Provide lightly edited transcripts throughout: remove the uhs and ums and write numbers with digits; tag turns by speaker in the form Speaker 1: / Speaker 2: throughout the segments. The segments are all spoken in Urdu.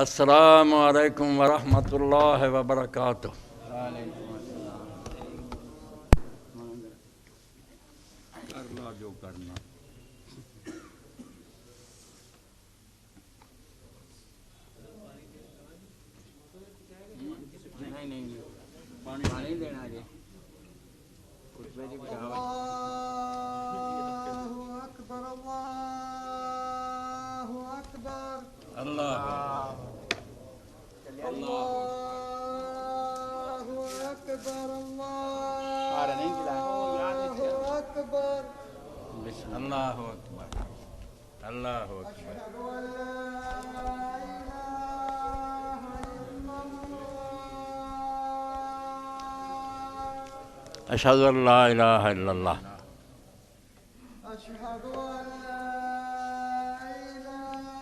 Speaker 1: السلام علیکم ورحمۃ اللہ وبرکاتہ۔ کرنا جو کرنا۔ نہیں پانی دینا جی۔ اللہ اکبر اللہ اکبر اللہ اکبر اللہ اکبر اللہ اکبر اللہ اکبر۔ اشہد ان لا الہ الا اللہ۔ اشہد ان لا الہ الا اللہ۔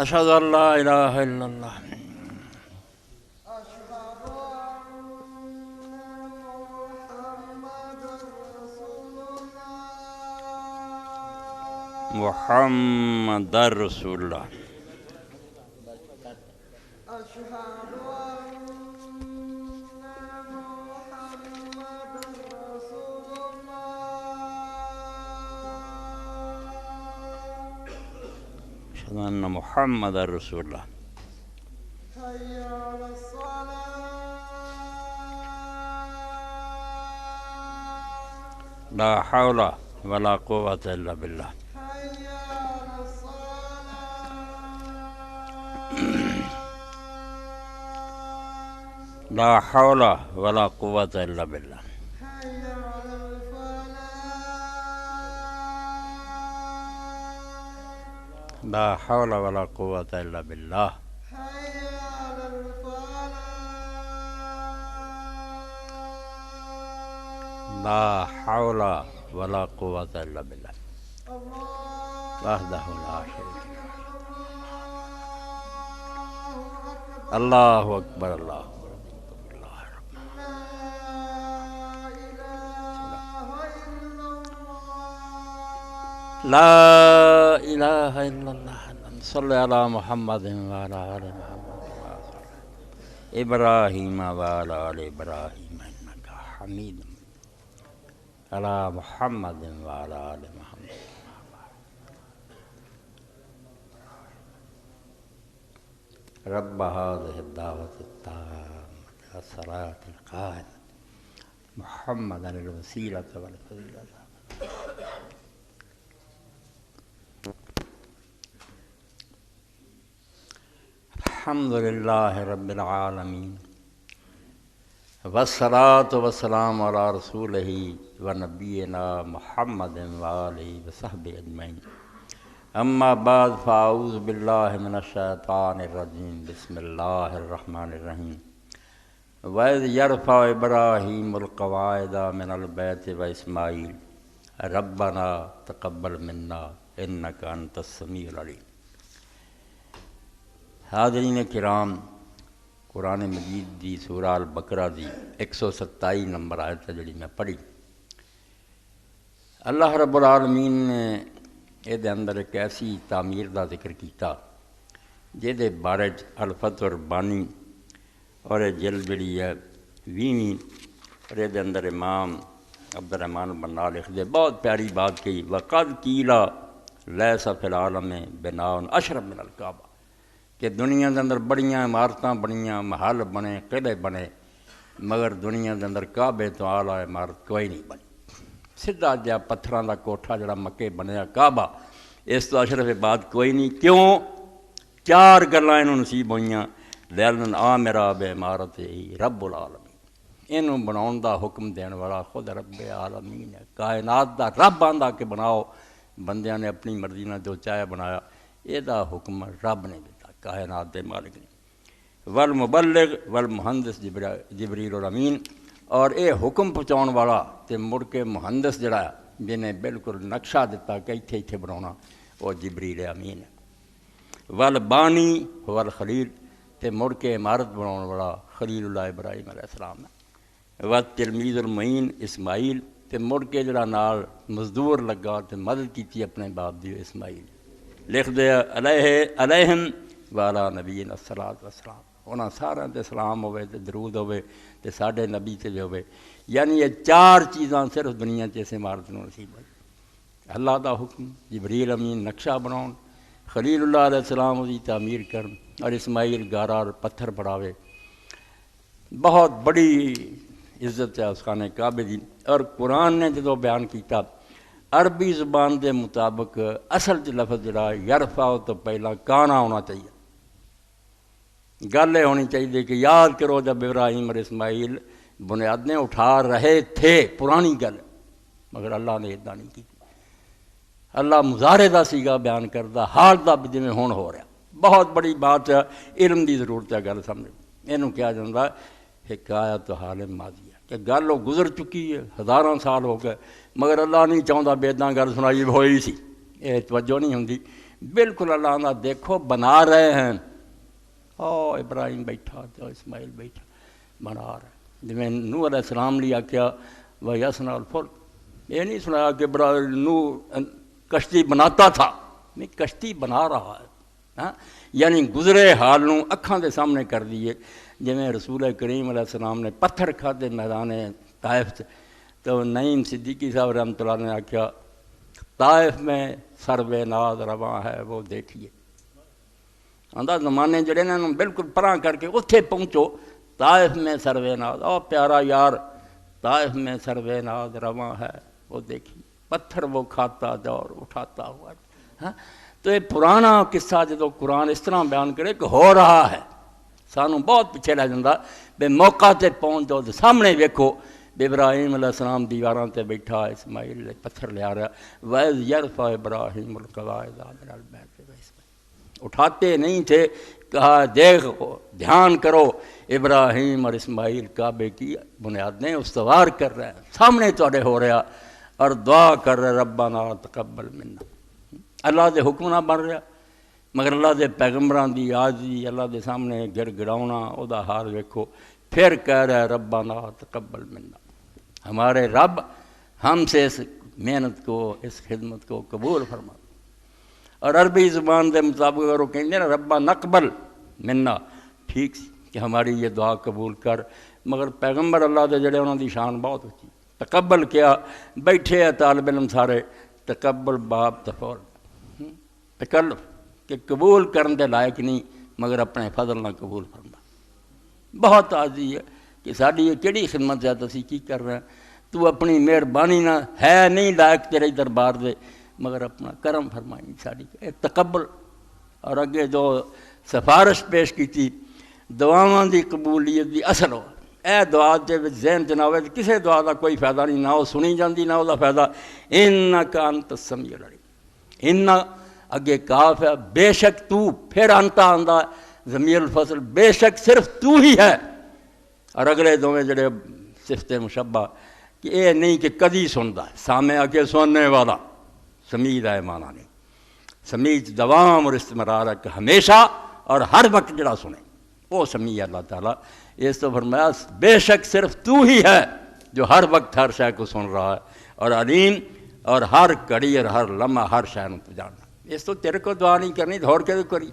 Speaker 1: اشہد ان لا الہ الا اللہ۔ اشہد ان محمد رسول اللہ۔ محمد رسول اللہ۔ اشہد ان محمد رسول اللہ۔ اشہد ان محمد رسول اللہ۔ حی علی الصلاۃ۔ لا حول ولا قوة الا باللہ۔ حی علی الصلاۃ۔ لا حول ولا قوة الا باللہ۔ حی علی الفلاح۔ لا حول ولا قوة الا باللہ۔ حی علی الفلاح۔ لا حول ولا قوة الا باللہ۔ وحدہ لا شریک لہ۔ اللہ اکبر اللہ۔ لا الہ الا اللہ۔ صلی علی محمد وعلی آل محمد ابراہیم وعلی آل ابراہیم انک حمید مجید۔ علی محمد وعلی آل محمد۔ رب هذه الدعوة التامة والصلاة القائمة محمدا الوسيلة والفضيلة۔ الحمد للہ رب العالمین والصلاة والسلام علی رسولہ و نبینا محمد وآلہ وصحبہ اجمعین۔ اما بعد فاعوذ باللہ من الشیطان الرجیم۔ بسم اللہ الرحمن الرحیم۔ وَإِذْ يَرْفَعُ إِبْرَاهِيمُ الْقَوَاعِدَ مِنَ الْبَيْتِ وَإِسْمَاعِيلُ رَبَّنَا تَقَبَّلْ مِنَّا إِنَّكَ أَنْتَ السَّمِيعُ الْعَلِيمُ۔ حاضرین کرام، قرآن مجید دی سورہ البقرہ دی 127 نمبر آیت ہے جڑی میں پڑھی۔ اللہ رب العالمین نے یہ دے اندر ایک ایسی تعمیر دا ذکر کیتا جے دے بارے الفتح الربانی اور جلد جڑی ہے 20ویں، اور یہ دے اندر امام عبدالرحمن بنا لکھ دے بہت پیاری بات کہی۔ وَقَدْ قِيلَ لَيْسَ فِي الْعَالَمِ بِنَاءٌ أَشْرَفُ مِنَ الْكَعْبَةِ، کہ دنیا دے اندر بڑیاں عمارتاں بنیاں، محل بنے، قلعے بنے، مگر دنیا دے اندر کعبے تو اعلیٰ عمارت کوئی نہیں بنی۔ سیدھا جہا پتھراں دا کوٹھا جڑا مکے بنیا کعبہ، اس تو اشرف بات کوئی نہیں۔ کیوں؟ چار گلاں انہوں نصیب ہوئیاں۔ لِأَنَّ آمِرَ بِعِمَارَتِهِ رب العالمین، انہوں بناؤن دا حکم دین والا خود رب العالمین ہے۔ کائنات دا رب آندا کہ بناؤ، بندیاں نے اپنی مرضی نہ جو چاہے بنایا، یہ دا حکم رب نے دیتا، کائنات دے مالک نے۔ والمبلغ والمہندس جبریل الامین، اور اے حکم پہنچاؤن والا تے مڑ کے مہندس جڑا ہے جنہیں بالکل نقشہ دیتا کہ اتھے اتھے بنانا، وہ جبریل امین ہے۔ والبانی والخلیل، تے مڑ کے عمارت بناؤن والا خلیل اللہ ابراہیم علیہ السلام ہے۔ و تلمیذ المعین اسماعیل تے مڑ کے جڑا نال مزدور لگا تے مدد کیتی اپنے باپ دی اسماعیل لکھ دے علیہم والا نبینا الصلاۃ والسلام انہاں سارا تے سلام ہوئے تے درود ہوئے تے ساڈے نبی تے بھی ہوئے یعنی یہ چار چیزاں صرف دنیا چ اس عمارت نوں نصیب ہوئی اللہ دا حکم جبریل امین نقشہ بناؤن خلیل اللہ علیہ السلام دی تعمیر کرن اور اسماعیل گارا اور پتھر بڑھاوے بہت بڑی عزت ہے اس خانہ کعبے دی اور قرآن نے جدو بیان کیتا عربی زبان دے مطابق اصل چ لفظ جڑا یرفع تو پہلا کانا ہونا چاہیے گل یہ ہونی چاہیے کہ یاد کرو جب ابراہیم اور اسماعیل بنیادیں اٹھا رہے تھے پرانی گل مگر اللہ نے ادا نہیں کی اللہ مظاہرے دا سیگا بیان کردا حال دا بھی جویں ہون ہو رہا بہت بڑی بات ہے علم دی ضرورت ہے گل سمجھ اینوں کیا جاندا حکایت حال ماضی ہے کہ گل وہ گزر چکی ہے ہزاراں سال ہو گئے مگر اللہ نہیں چاہتا بھی اداں گل سنائی ہوئی سی یہ توجہ نہیں ہوندی بالکل اللہ نے دیکھو بنا رہے ہیں او ابراہیم بیٹھا تو اسماعیل بیٹھا بنا رہے جویں نوح علیہ السلام لیا کیا وہ یسنا الفلک یہ نہیں سنایا کہ نوح کشتی بناتا تھا نہیں کشتی بنا رہا ہے ہاں یعنی گزرے حال نوں اکھاں دے سامنے کر دیے جویں رسول کریم علیہ السلام نے پتھر کھادے میدان طائف تو نعیم صدیقی صاحب رحمۃ اللہ نے آکھیا طائف میں سرو ناز رواں ہے وہ دیکھیے آندا زمانے جڑے نے بالکل پراں کر کے اتھے پہنچو طائف میں سرو ناز او پیارا یار طائف میں سرو ناز رواں ہے وہ دیکھیے پتھر وہ کھاتا اور اٹھاتا ہوا ہاں تو یہ پرانا قصہ جدو قرآن اس طرح بیان کرے کہ ہو رہا ہے سانوں بہت پیچھے رہ جاتا بے موقع تے پہنچ جاؤ تو سامنے ویکھو بے ابراہیم علیہ السلام دیواراں تے بیٹھا اسماعیل پتھر لیا رہا وَإِذْ يَرْفَعُ إِبْرَاهِيمُ الْقَوَاعِدَ مِنَ الْبَيْتِ وَإِسْمَاعِيلُ اٹھاتے نہیں تھے کہا دیکھو دھیان کرو ابراہیم اور اسماعیل کعبے کی بنیادیں استوار کر رہے ہیں سامنے تواڈے ہو رہا اور دعا کر رہے ربنا تقبل منا اللہ دے حکم نہ بن رہا مگر اللہ دے پیغمبران دی عاجزی اللہ دے سامنے گر گڑاؤنا او دا حال ویکھو پھر کہہ رہا ہے ربنا تقبل منا ہمارے رب ہم سے اس محنت کو اس خدمت کو قبول فرما اور عربی زبان دے مطابق اگر وہ کہیں نا ربا نقبل منا ٹھیک کہ ہماری یہ دعا قبول کر مگر پیغمبر اللہ دے جڑے انہوں دی شان بہت اچھی تقبل کیا بیٹھے ہیں طالب علم سارے تقبل باب تفول تکلف کہ قبول کرن دے لائق نہیں مگر اپنے فضل نہ قبول فرما بہت عاجزی ہے کہ ساری یہ کیڑی خدمت ہے اسی کی کر رہے ہیں تو اپنی مہربانی نہ ہے نہیں لائق تیرے دربار دے مگر اپنا کرم فرمائی ساری تقبل اور اگے جو سفارش پیش کی تھی دعاواں دی قبولیت دی اصل ہو اے دعا دے ذہن تے نہ ہوئے کسے دعا دا کوئی فائدہ نہیں نہ وہ سنی جاندی نہ وہ دا فائدہ انک انت السمیع العلیم ان اگے کاف ہے بے شک تو پھر انتا آندا ضمیر الفصل بے شک صرف تو ہی ہے اور اگلے دوویں جڑے صفت مشبہ کہ اے نہیں کہ کدی سندا ہے سامع کے سننے والا سمیع ہے معنی نہیں سمیع دوام اور استمرار ہے کہ ہمیشہ اور ہر وقت جڑا سنے وہ سمیع اللہ تعالیٰ اس تو فرمایا بے شک صرف تو ہی ہے جو ہر وقت ہر شے کو سن رہا ہے اور علیم اور ہر گھڑی اور ہر لمحہ ہر شے کو جاننا اس تو تیرے کو دعا نہیں کرنی دھوڑ کے تو کری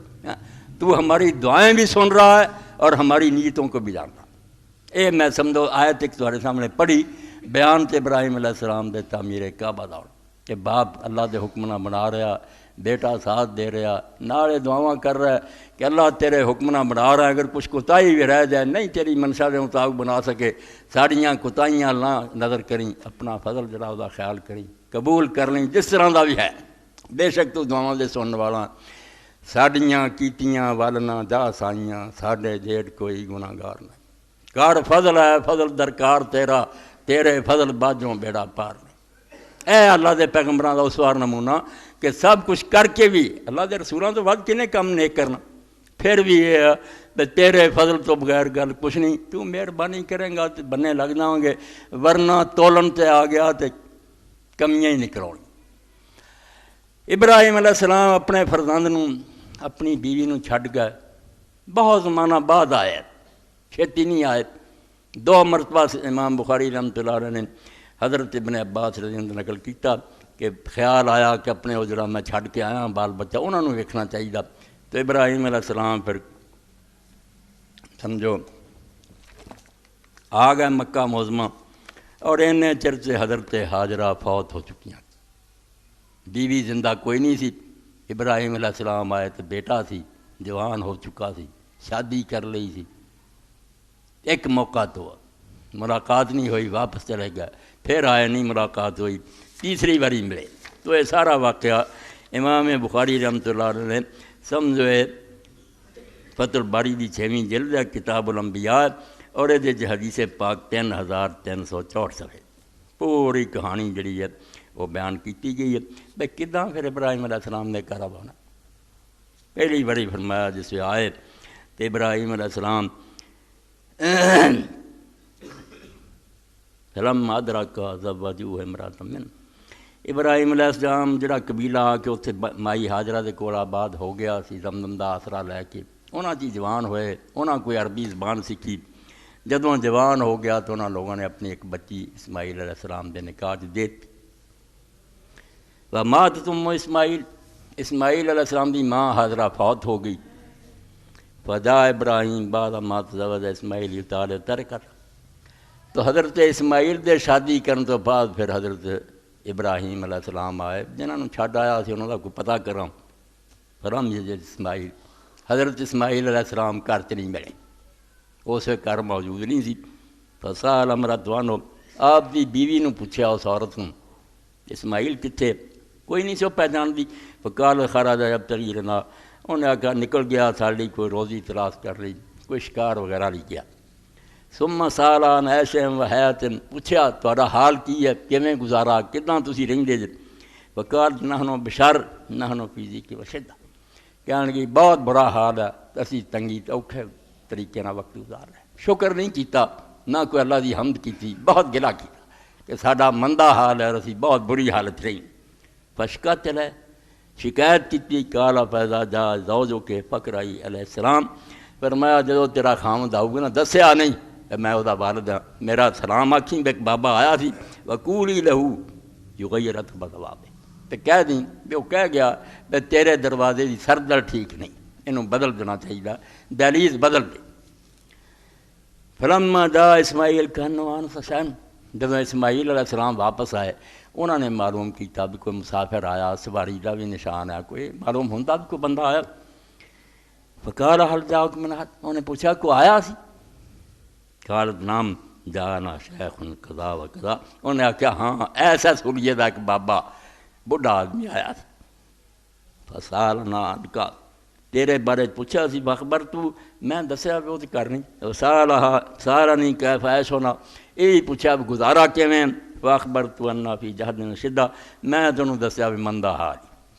Speaker 1: تو ہماری دعائیں بھی سن رہا ہے اور ہماری نیتوں کو بھی جاننا اے میں سمجھو آیت ایک تمہارے سامنے پڑھی بیان تے ابراہیم علیہ السلام دے تعمیر کعبہ دا کہ باپ اللہ دے حکم نہ بنا رہا بیٹا ساتھ دے رہا نالے دعاواں کر رہا ہے کہ اللہ تیرے حکم نہ بنا رہا ہے اگر کچھ کوتاہی بھی رہ جائے نہیں تیری منشا دے مطابق بنا سکے ساڑیاں کوتاہیاں نہ نظر کریں اپنا فضل جڑا دا خیال کریں قبول کر لیں جس طرح دا بھی ہے بے شک تو دعاواں دے سننے والا ساڑیاں کیتیاں والنا جا سائیاں ساڑے جیڑ کوئی گناہ گار نہیں کار فضل ہے فضل درکار تیرا تیرے فضل باجوں بیڑا پار نہیں اے اللہ دے پیغمبراں دا اسوار نمونہ کہ سب کچھ کر کے بھی اللہ دے رسولاں تو بعد کنے کم نیک کرنا پھر بھی یہ ہے تیرے فضل تو بغیر گل کچھ نہیں تو مہربانی کریں گا تو بننے لگ جاؤں گے ورنہ تولن تے آ گیا تو کمیاں ہی نکلونی ابراہیم علیہ السلام اپنے فرزند نوں اپنی بیوی نوں چھڈ گئے بہت زمانہ بعد آئے چھتی نہیں آئے دو مرتبہ امام بخاری رحمۃ اللہ علیہ نے حضرت ابن عباس رضی اللہ عنہ نقل کیتا کہ خیال آیا کہ اپنے وہ جڑا میں چھڈ کے آیا بال بچہ انہوں نے ویکھنا چاہیے، تو ابراہیم علیہ السلام پھر سمجھو آ گئے مکہ معظمہ، اور اینے چر سے حضرت ہاجرہ فوت ہو چکی ہیں، بیوی زندہ کوئی نہیں سی۔ ابراہیم علیہ السلام آئے تو بیٹا سی، جوان ہو چکا سی، شادی کر لی سی۔ ایک موقع تو ملاقات نہیں ہوئی، واپس چلے گئے، پھر آئے نہیں ملاقات ہوئی، تیسری باری ملے۔ تو یہ سارا واقعہ امام بخاری رحمۃ اللہ علیہ نے سمجھو فتح الباری دی 6ویں جلد ہے کتاب الانبیاء، اور یہ حدیث پاک 3364 صفحے پوری کہانی جڑی ہے وہ بیان کیتی گئی ہے۔ بھئی کداں پھر ابراہیم علیہ السلام نے کعبہ بنا؟ پہلی باری فرمایا جس سے آئے تو ابراہیم علیہ السلام فلما ادرک زوجوہ امرأۃ من، ابراہیم علیہ السلام جڑا قبیلہ آ کے اتنے مائی ہاجرہ دے کول آباد ہو گیا سی، زمزم دا آسرا لے کے انہاں جی جوان ہوئے، انہاں کوئی عربی زبان سیکھی، جدوں جوان ہو گیا تو انہاں لوگوں نے اپنی ایک بچی اسماعیل علیہ السلام دے نکاح دیتی۔ ومات تم اسماعیل، اسماعیل علیہ السلام دی ماں ہاجرہ فوت ہو گئی۔ فجاء ابراہیم بعد ما تزوج اسماعیل یطالع ترکت، تو حضرت اسماعیل دے شادی کرن تو بعد پھر حضرت ابراہیم علیہ السلام آئے، جنہوں نے چھڈ آیا سی انہوں دا کوئی پتہ کراں، فرم اسماعیل، حضرت اسماعیل علیہ السلام گھر چ نہیں ملے، اس گھر موجود نہیں سی۔ فسأل امرأتہ عنہ، آپ دی بیوی نو پوچھا اس عورت نو اسماعیل کتھے؟ کوئی نہیں سو پہچان دی۔ فقال خرج یبتغی لنا، انہیں آکھا نکل گیا ساڑی کوئی روزی تلاش کر لی، کوئی شکار وغیرہ نہیں کیا۔ ثم سأل عن عیش و حیات، پوچھا تہاڈا حال کی ہے، کیویں گزارا، کتنا تسی رہندے جے؟ فقال نحن بشر نحن فی ضیق و شدہ، کہنے لگی بہت برا حال ہے، اسی تنگی اوکھے طریقے نال وقت گزار رہے، شکر نہیں کیتا، نہ کوئی اللہ دی حمد کیتی، بہت گلہ کیتا کہ ساڈا مندہ حال ہے اور اسی بہت بری حالت رہی۔ فشکا چلے، شکایت کی، کالا فیضا جا زوجو کے فقرائی علیہ السلام، فرمایا جدو تیرا خامد آؤ گا نا دسیا نہیں کہ میں وہ والد ہاں، میرا سلام آکھیں ایک بابا آیا سی، وقولی لہو یغیرت بدواب، تو کہہ دیں بھی وہ کہہ گیا کہ تیرے دروازے دی سردر ٹھیک نہیں، انہوں بدل دینا چاہیے، دہلیز بدل دے۔ فلما جا اسماعیل کہنوان فشان، جب اسماعیل علیہ السلام واپس آئے انہوں نے معلوم کیا بھی کوئی مسافر آیا، سواری کا بھی نشان ہے، کوئی معلوم ہوتا بھی کوئی بندہ آیا۔ فقال حل جاؤک من احد، انہوں نے پوچھا کوئی آیا سی؟ قالت نام جانا شیخ قضا و قضا، انہوں نے کہا ہاں ایسا سلیے دا ایک بابا بڑھا آدمی آیا تھا۔ فسالنا عنکا، تیرے بارے پوچھا سی، بخبر تو میں دسیا بھی وہ تو کرنی، سارا نہیں کیف عیش ہونا، یہی پوچھا بھی گزارا کیویں، واخبر تو انا فی جہد شدہ، میں تینوں دسیا بھی مندہ حال،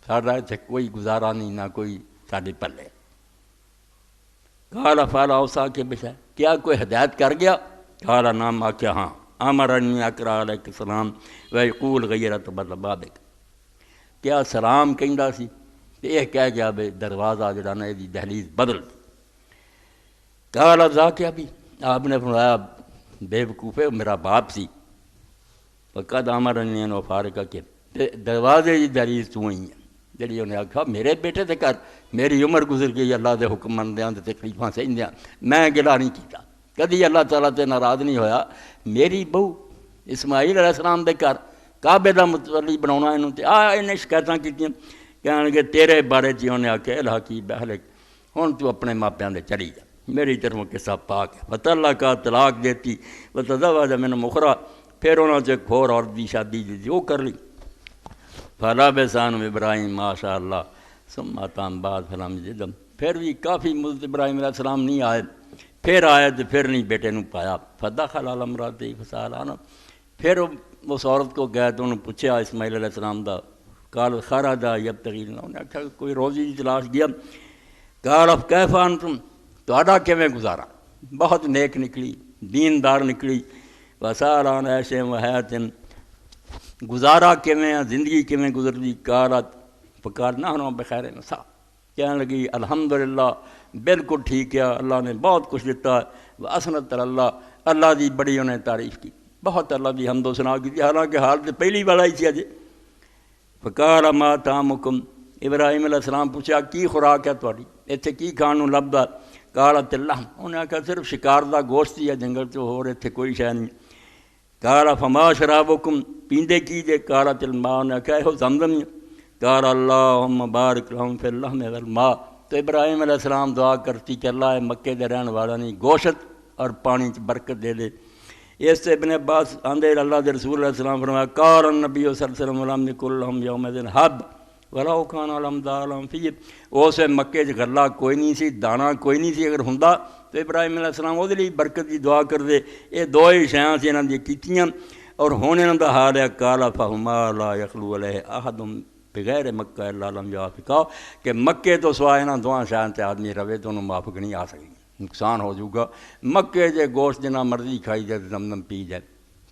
Speaker 1: ساڈا اتنے کوئی گزارا نہیں، نہ کوئی ساڈے پلے۔ قال فعل اوصا کے بشا، کیا کوئی ہدایت کر گیا؟ قال نام، آکھیا ہاں، امرنی اقرا علیہ السلام ویقول غیرت بابک، کیا سلام کہندا سی تے یہ کہہ گیا بے دروازہ جڑا نا دی دہلیز بدل دی۔ قال ذاک ابھی، آپ نے فرمایا بے وقوفے میرا باپ سی، فقد امرنی ان فارقہ کے دروازے دی دہلیز تو ہی ہے، جڑی انہیں آکھا میرے بیٹے تے کر، میری عمر گزر گئی اللہ دے حکم مندیاں تے تکلیفاں سہندیاں، میں گلہ نہیں کیتا، کدی اللہ تعالیٰ تے ناراض نہیں ہویا، میری بہو اسماعیل علیہ السلام دے کر کعبے دا متولی بناونا انہوں تے انہیں شکایتاں کیتیاں، کہنے کہ تیرے بارے چ انہیں آکھے الحقی بہلک، ہن تو اپنے ماپیاں دے چلی جا، میری طرفوں قصہ پاک ہے۔ وطلّہ کا طلاق دیتی، وتزوج من اخری، پھر انہوں سے ایک اور عورت دی شادی دی وہ کر لی۔ فلبث عنہم ابراہیم ماشاء اللہ ثم اتم بعد فلم یجدہم، پھر بھی کافی مدت ابراہیم علیہ السلام نہیں آئے، پھر آئے تو پھر نہیں بیٹے نو پایا۔ فدخل علی امرأتہ فسأل عنہا، پھر اس عورت کو گئے تو انہوں نے پوچھا اسماعیل علیہ السلام دا، قال خرج یبتغی لنا، انہوں نے کہا کوئی روزی کی تلاش گیا۔ قال کیف انتم، تہاڈا کیویں گزارا؟ بہت نیک نکلی، دیندار نکلی۔ وسأل عن عیش و حیات، گزارا کیویں، زندگی کیویں گزرتی؟ قالت، فقال نحن بخیر مسا، کہنے لگی الحمدللہ بالکل ٹھیک ہے، اللہ نے بہت کچھ دیتا ہے، واسنت اللہ، اللہ دی بڑی انہیں تعریف کی، بہت اللہ دی حمد و ثنا کی، حالانکہ حال تو پہلی والا ہی سی اجے۔ فقال ما طعامکم، ابراہیم علیہ السلام پوچھا کی خوراک ہے تھوڑی، اتنے کی کھان نوں لبدا؟ قالت اللحم، انہیں آخیا صرف شکار دا گوشت ہی ہے جنگل چ، ہور اتنے کوئی شے نہیں۔ قال فما شرابکم، پیندے کی جے؟ قالت الماء، انہیں آخیا یہو زمزم ہی۔ قال اللہم بارک لہم فی اللحم والماء، تو ابراہیم علیہ السلام دعا کرتی کہ اللہ مکے دے رہن والا نہیں گوشت اور پانی چ برکت دے دے۔ اس سے ابن عباس آندے اللہ دے رسول علیہ السلام فرمایا قال النبی صلی اللہ علیہ وسلم ولم یکن لہم یومئذ حب ولو کان الامدال فیہ، اس مکے چ غلہ کوئی نہیں سی، دانا کوئی نہیں سی، اگر ہوندا تو ابراہیم علیہ السلام وہ لیے برکت دی دعا کر دے۔ یہ دو ہی شیاں سی انہاں دی کیتیاں، اور ہن انہاں دا حال ہے قال فہما لا یخلو علیہ احد بغیر مکہ الا لم یوافقا، کہ مکے تو سوائے انہاں دواں شیاں تے آدمی رہے تو انہوں موافق نہیں آ سکے، نقصان ہو جائے گا۔ مکے جے گوشت جنا مرضی کھائی جائے، زمزم پی جائے،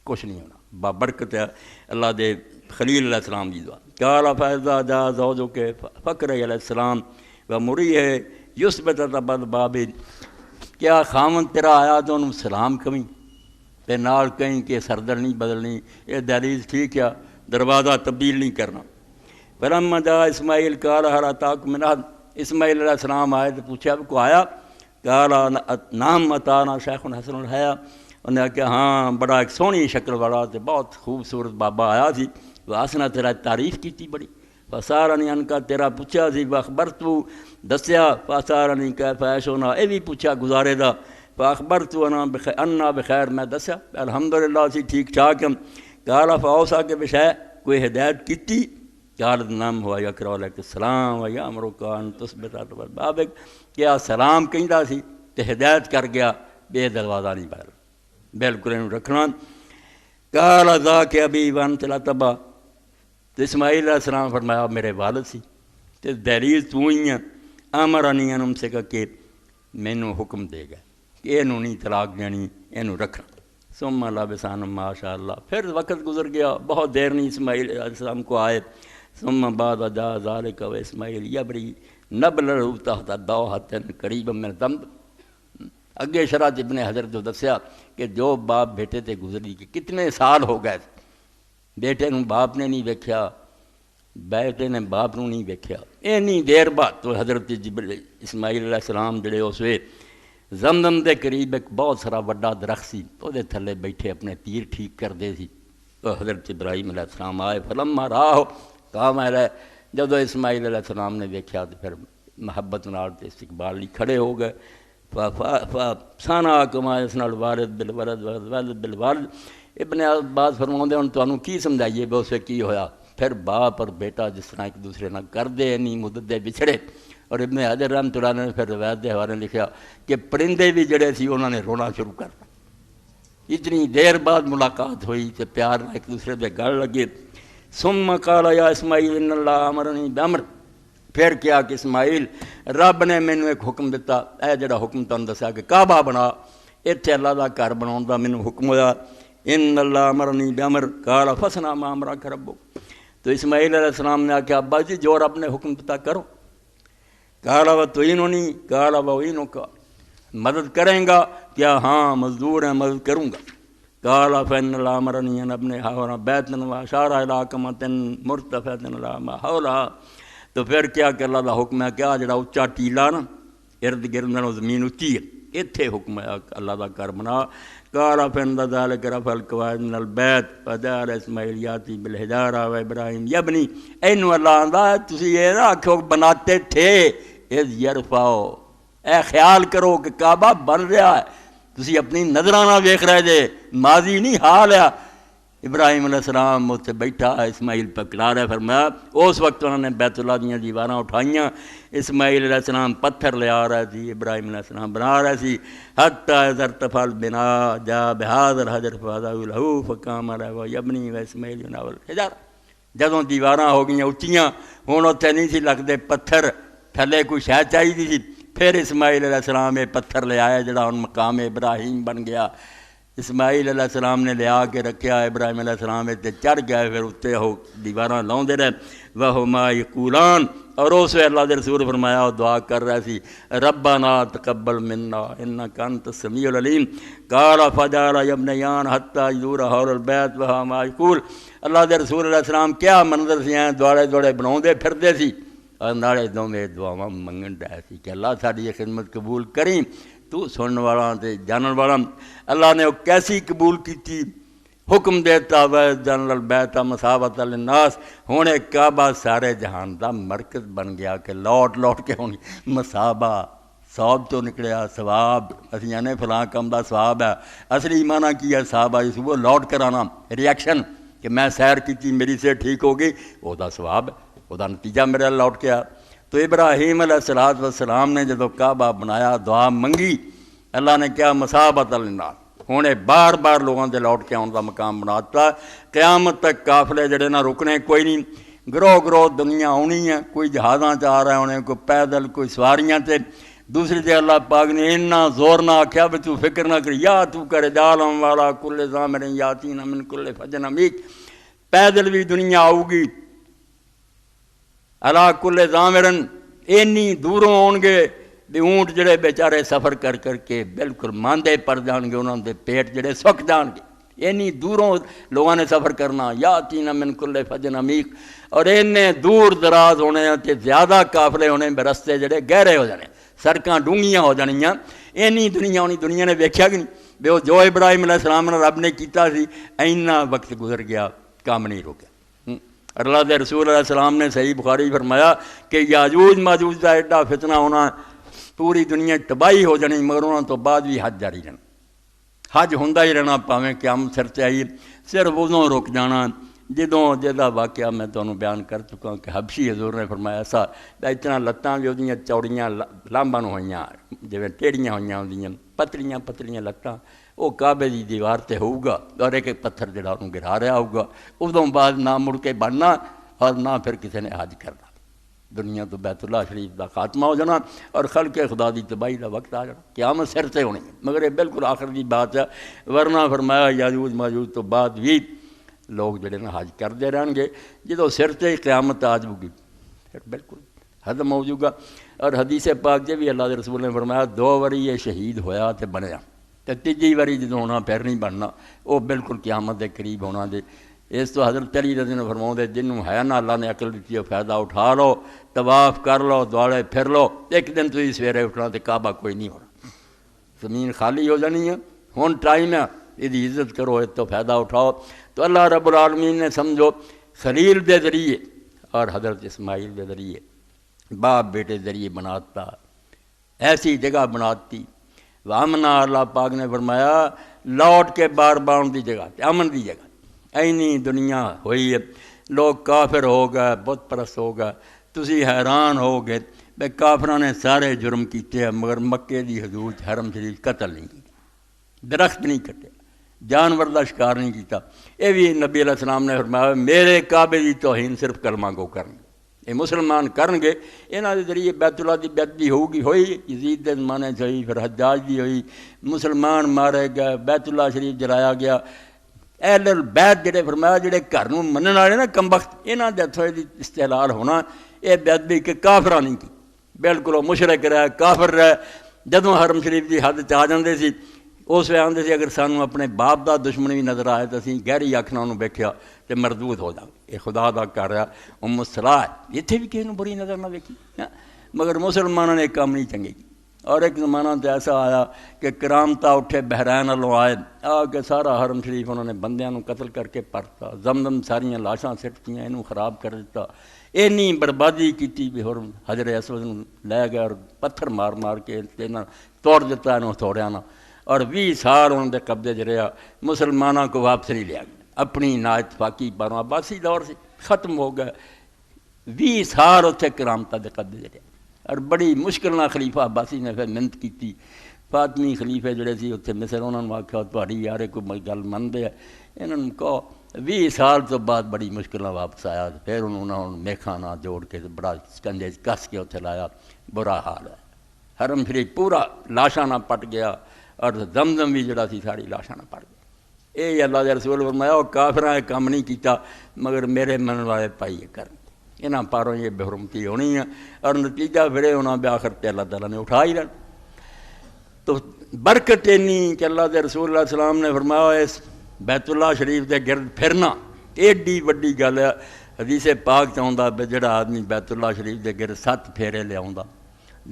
Speaker 1: کچھ نہیں ہونا، بابرکت ہے اللہ دے خلیل علیہ السلام دی دعا۔ قال فاذا جاء زوجک فقر علیہ السلام ومریہ یثبت بعد باب، کیا خامن تیرا آیا تو انہوں سلام کمی تے نال کہیں کہ سردر نہیں بدلنی، یہ دہلیز ٹھیک ہے، دروازہ تبدیل نہیں کرنا۔ فلما جاء اسماعیل قال هل اتاکم من احد، اسماعیل علیہ السلام آئے تو پوچھا کو آیا؟ قال نعم اتانا شیخ حسن الحیا، انہوں نے کہا ہاں بڑا ایک سونی شکل والا تے بہت خوبصورت بابا آیا سی، واسنا تیرا تعریف کیتی بڑی، فسارنی ان کا تیرا پوچھا سی، فاخبرتو دسیا، فسارنی کیف عیشنا، اے بھی پوچھا گزارے دا، فاخبرتو انا بخیر، میں دسیا الحمدللہ سی ٹھیک ٹھاک ہم۔ قال فاوصا کے بشے، کوئی ہدایت کیتی؟ قالت نعم ہوا یقرأ علیک السلام و یامرک ان تثبت بابک، کیا سلام کہندا سی تے ہدایت کر گیا بے دروازہ نہیں بہر، بالکل انہوں رکھنا۔ قال ذاک ابی وانت لا تبا، تو اسماعیل علیہ السلام فرمایا میرے والد سی تے دہلیز تو ہی ہیں، امرنی ان سے کہا کہ مینوں حکم دے گا کہ اینوں نہیں طلاق دینی، اینوں رکھنا۔ ثم لبث ماشاء اللہ، پھر وقت گزر گیا، بہت دیر نہیں اسماعیل علیہ السلام کو آئے۔ ثم بعد جاء ذلك واسماعیل یبری نبلہ تحت دوحۃ قریب من ذنب، اگے شرح ابن حجر جو دسیا کہ جو باپ بیٹے تے گزری کہ کتنے سال ہو گئے، بیٹے نوں باپ نے نہیں ویکھیا، بیٹے نے باپ نوں نہیں ویکھیا، اینی دیر بعد تو حضرت اسماعیل علیہ السلام جڑے اس وے زمزم دے قریب ایک بہت سارا وڈا درخت سی، وہ دے تھلے بیٹھے اپنے تیر ٹھیک کردے سی، تو حضرت ابراہیم علیہ السلام آئے، فلما راہ کام ہے، جب اسماعیل علیہ السلام نے دیکھا تو پھر محبت نال تے استقبال لی کھڑے ہو گئے۔ ثنا کما یصنع الوالد بالولد والولد بالوالد، ابن عباس فرماؤندے ہن تانوں کی سمجھائیے بے اسے کی ہویا، پھر باپ اور بیٹا جس طرح ایک دوسرے نہ کر دے نہیں مدت دے بچھڑے۔ اور ابن حجر رحمۃ اللہ نے پھر روایت دے حوالے لکھا کہ پرندے بھی جڑے سی انہوں نے رونا شروع کر دیا، اتنی دیر بعد ملاقات ہوئی تو پیار ایک دوسرے پہ گل لگے۔ ثم قال یا اسماعیل ان اللہ امرنی بامر، پھر کیا کہ اسماعیل رب نے مینوں ایک حکم دیتا، اے جڑا حکم تانوں دسیا کہ کعبہ بنا، اتنے اللہ دا گھر بناؤن دا مینوں حکم ہویا، ان اللہ امرنی بامر قال فصنع ما امرک ربک، تو اسماعیل علیہ السلام نے آخیا ابا جی جو رب نے حکم دیتا کرو۔ قال وتعیننی قال واعینک، مدد کریں گا؟ کیا ہاں مزدور ہیں، مدد کروں گا۔ قال فإن الله أمرني أن أبني هنا بيتا وأشار إلى كمة مرتفعة على ما حولها، تو پھر کیا کہ اللہ دا حکم ہے کیا جڑا اچا ٹیلا نا ارد گرد نالوں زمین اچھی ہے، اتنے حکم ہے اللہ دا گھر بنا۔ قال فإن ذلك رفع القواعد من البيت فجعل اسماعیل يأتي بالحجارة وإبراهيم يبني، اینو اللہ آندا ہے تسی یہ نہ آکھو بناتے تھے، اذ یرفعو، اے خیال کرو کہ کعبہ بن رہا ہے، تسی اپنی نظرانہ ویکھ رہے جے، ماضی نہیں حال ہے۔ ابراہیم علیہ السلام اتنے بیٹھا اسماعیل پہ کلا رہا، فرمایا اس وقت انہوں نے بیت اللہ دیاں دیواراں اٹھائیاں، اسماعیل علیہ السلام پتھر لے آ رہا تھی، ابراہیم علیہ السلام بنا رہا سی، حتی اذا ارتفع البناء جاء بهذا الحجر فوضعه له فقام له یبنی واسماعیل يناول الحجر، جدوں دیواراں ہو گئیاں اچیاں، ہن اتنے نہیں سی لگدے پتھر، تھلے کوئی شے چاہیے سی، پھر اسماعیل علیہ السلام یہ پتھر لے آیا جڑا ہن مقام ابراہیم بن گیا۔ اسماعیل علیہ السلام نے لے آ کے رکھیا، ابراہیم علیہ السلام تے چڑھ گئے، پھر اتنے وہ دیواراں لاؤندے رہے۔ وہما یقولان، اور اس ویلے اللہ دے رسول فرمایا وہ دعا کر رہا سی ربنا تقبل منا انک انت السمیع العلیم قال فجعل یبنیان حتی یدور حول البیت وہا ما یقول اللہ دے رسول علیہ السلام کیا منظر سی ہیں دوڑے دوڑے بناؤندے پھردے سی اور نالے دوویں دعاواں منگن ڈے سی کہ اللہ ساڈی یہ خدمت قبول کریں تو سنن والا تے جانن والا اللہ نے وہ کیسی قبول کیتی حکم دیتا وَجَعَلْنَا الْبَيْتَ مَثَابَةً لِلنَّاسِ ہوں کعبہ سارے جہان دا مرکز بن گیا کہ لوٹ لوٹ کے ہوں مصابہ ثواب تو نکلیا ثواب اسی جانے فلاں کام دا ثواب ہے اصلی معنی کی ہے ثواب ہے وہ لوٹ کر آنا ریئیکشن کہ میں سیر کی میری سے ٹھیک ہو گئی وہ دا ثواب ہے وہ دا نتیجہ میرے لوٹ کے آیا تو ابراہیم علیہ السلام نے جدو کعبہ بنایا دعا منگی اللہ نے کیا مصابۃ للناس ہوں بار بار لوگوں کے لوٹ کے آنے کا مقام بناتا قیامت تک قافلے جڑے نہ رکنے کوئی نہیں گروہ گروہ دنیا آنی ہے کوئی جہازاں آ رہے ہونے کوئی پیدل کوئی سواریاں تے دوسری تے اللہ پاک نے اتنا زور نہ آخیا بھی تو فکر نہ کری یا تو کر جالم والا کل ضامر یاتین من کل فج عمیق پیدل بھی دنیا آؤ گی اللہ کل ضامرن اینی دوروں آن گے بھی اونٹ جڑے بیچارے سفر کر کر کے بالکل ماندے پڑ جان گے انہوں دے پیٹ جڑے سک جان گے اینی دوروں لوگوں نے سفر کرنا یاتین من کل فج عمیق اور اینے دور دراز ہونے تے زیادہ قافلے ہونے رستے جڑے گہرے ہو جانے سڑکاں ڈونگیاں ہو جانیاں اینی دنیا ہونی دنیا نے ویکھیا کہ نہیں بے وہ جو ابراہیم علیہ السلام نے رب نے کیتا سی اینا وقت گزر گیا کام نہیں روکیا اللہ دے رسول علیہ السلام نے صحیح بخاری فرمایا کہ یاجوج ماجوج دا ایڈا فتنہ ہونا پوری دنیا تباہی ہو جانی مگر انہوں تو بعد بھی حج جاری رہنا حج ہوندا ہی رہنا پاویں قیامت سر تے آئی صرف ادوں رک جانا جدوں جہاں واقعہ میں تمہیں بیان کر چکا کہ حبشی حضور نے فرمایا ایسا اتنا لتاں بھی وہ چوڑیاں لامباں ہوئیاں جویں ٹیڑیاں ہوئیاں ہوندیاں پتلیاں پتلیاں لتاں وہ کعبے دی دیوار تے ہوگا اور ایک ایک پتھر جڑا انہوں گرا رہا ہوگا ادوں بعد نہ مڑ کے بننا اور نہ پھر کسی نے حج کرنا دنیا تو بیت اللہ شریف دا خاتمہ ہو جانا اور خلق خدا دی تباہی دا وقت آ جانا قیامت سر سے ہونی مگر یہ بالکل آخر دی بات ہے ورنہ فرمایا یاجوج ماجوج تو بعد بھی لوگ جڑے نا حج کرتے رہن گے جدو سر سے قیامت آ جائے گی پھر بالکل ختم ہو جائے گا اور حدیث پاک جے بھی اللہ دے رسول نے فرمایا 2 واری یہ شہید ہویا تے بنیا تے تیجی واری جدو ہونا پھر نہیں بننا وہ بالکل قیامت دے قریب ہونا دے اس تو حضرت علی رضی اللہ عنہ فرماؤں دے جنہوں ہے نا اللہ نے عقل دیتی ہے فائدہ اٹھا لو طواف کر لو دوڑے پھر لو ایک دن تو ہی سویرے اٹھنا تے کعبہ کوئی نہیں ہونا زمین خالی ہو جانی ہے ہون ٹائم ہے یہ عزت کرو اس تو فائدہ اٹھاؤ تو اللہ رب العالمین نے سمجھو خلیل دے ذریعے اور حضرت اسماعیل دے ذریعے باپ بیٹے ذریعے بناتا ایسی جگہ بناتی وامنا اللہ پاک نے فرمایا لوٹ کے بار بار دی جگہ امن دی جگہ اینی دنیا ہوئی ہے لوگ کافر ہو گئے بت پرست ہو گئے تسی حیران ہو گئے بے کافران نے سارے جرم کیتے ہیں مگر مکے دی حدود حرم شریف قتل نہیں کیا درخت نہیں کٹے جانور دا شکار نہیں کیتا یہ بھی نبی علیہ السلام نے فرمایا میرے کعبے دی توہین صرف کلمہ گو کرن یہ مسلمان کرن گے انہاں دے ذریعے بیت اللہ دی بیعت بھی ہوگی ہوئی یزید دے زمانے سے ہوئی پھر حجاج دی ہوئی مسلمان مارے گئے بیت اللہ شریف جلایا گیا اہل البیت جڑے فرمایا جڑے گھر نوں منن والے نا کمبخت انہاں دے ہتھوں دی استحلال ہونا یہ بیعت بھی کہ کافراں نہیں کی بالکل وہ مشرک رہے کافر رہے جدوں حرم شریف دی حد آ جاندے سی اس وقت آدھے سی اگر سانوں اپنے باپ دا دشمن بھی نظر آئے تو اسی گہری اکھ نال انہوں ویکھیا تے مردود ہو جاؤ یہ خدا دا کر رہا صلاح ہے اتنے بھی کسی نوں بری نظر نہ ویکھی مگر مسلمانوں نے ایک کام نہیں چنگے کی اور ایک زمانہ تو ایسا آیا کہ کرامتا اٹھے بحرین والوں آئے آ کے سارا حرم شریف انہوں نے بندیاں نوں قتل کر کے پرتا زمزم ساریاں لاشاں سٹتیاں انہوں خراب کر دیتا اینی بربادی کیتی بھی ہور حجر اسود لے گئے اور پتھر مار مار کے توڑ دیتا انہوں توڑیا نہ اور 20 سال انہوں نے قبضے چ رہا مسلمانوں کو واپس نہیں لیا گیا اپنی نااتفاقی باروں عباسی دور سے ختم ہو گئے 20 سال اتنے کرامتا کے قبضے چ رہا اور بڑی مشکل نہ خلیفہ عباسی نے پھر محنت کی فاطمی خلیفے جڑے سی اتنے مصر انہوں نے آخیا تھوڑی یار کوئی گل منتے ہیں انہوں نے کہو 20 سال تو بعد بڑی مشکل نہ واپس آیا پھر انہوں نے میخا نہ جوڑ کے بڑا کنجے کس کے اتنے لایا برا حال ہے حرم شریف پورا لاشاں نہ پٹ گیا اور زمزم بھی جڑا سی ساری لاشاں نہ پڑ گیا یہ اللہ دے رسول فرمایا وہ کافراں کام نہیں کیتا مگر میرے من والے پائیے کر انہاں پاروں یہ بے حرمتی ہونی ہے، اور نتیجہ پھر ہونا بھی آخر تے اللہ تعالیٰ نے اٹھا ہی لینا۔ تو برکت اینی کہ اللہ دے رسول اللہ علیہ السلام نے فرمایا اس بیت اللہ شریف دے گرد پھرنا ایڈی وڈی گل ہے۔ حدیث پاک چاہتا بھی جڑا آدمی بیت اللہ شریف دے گرد 7 پھیرے لیا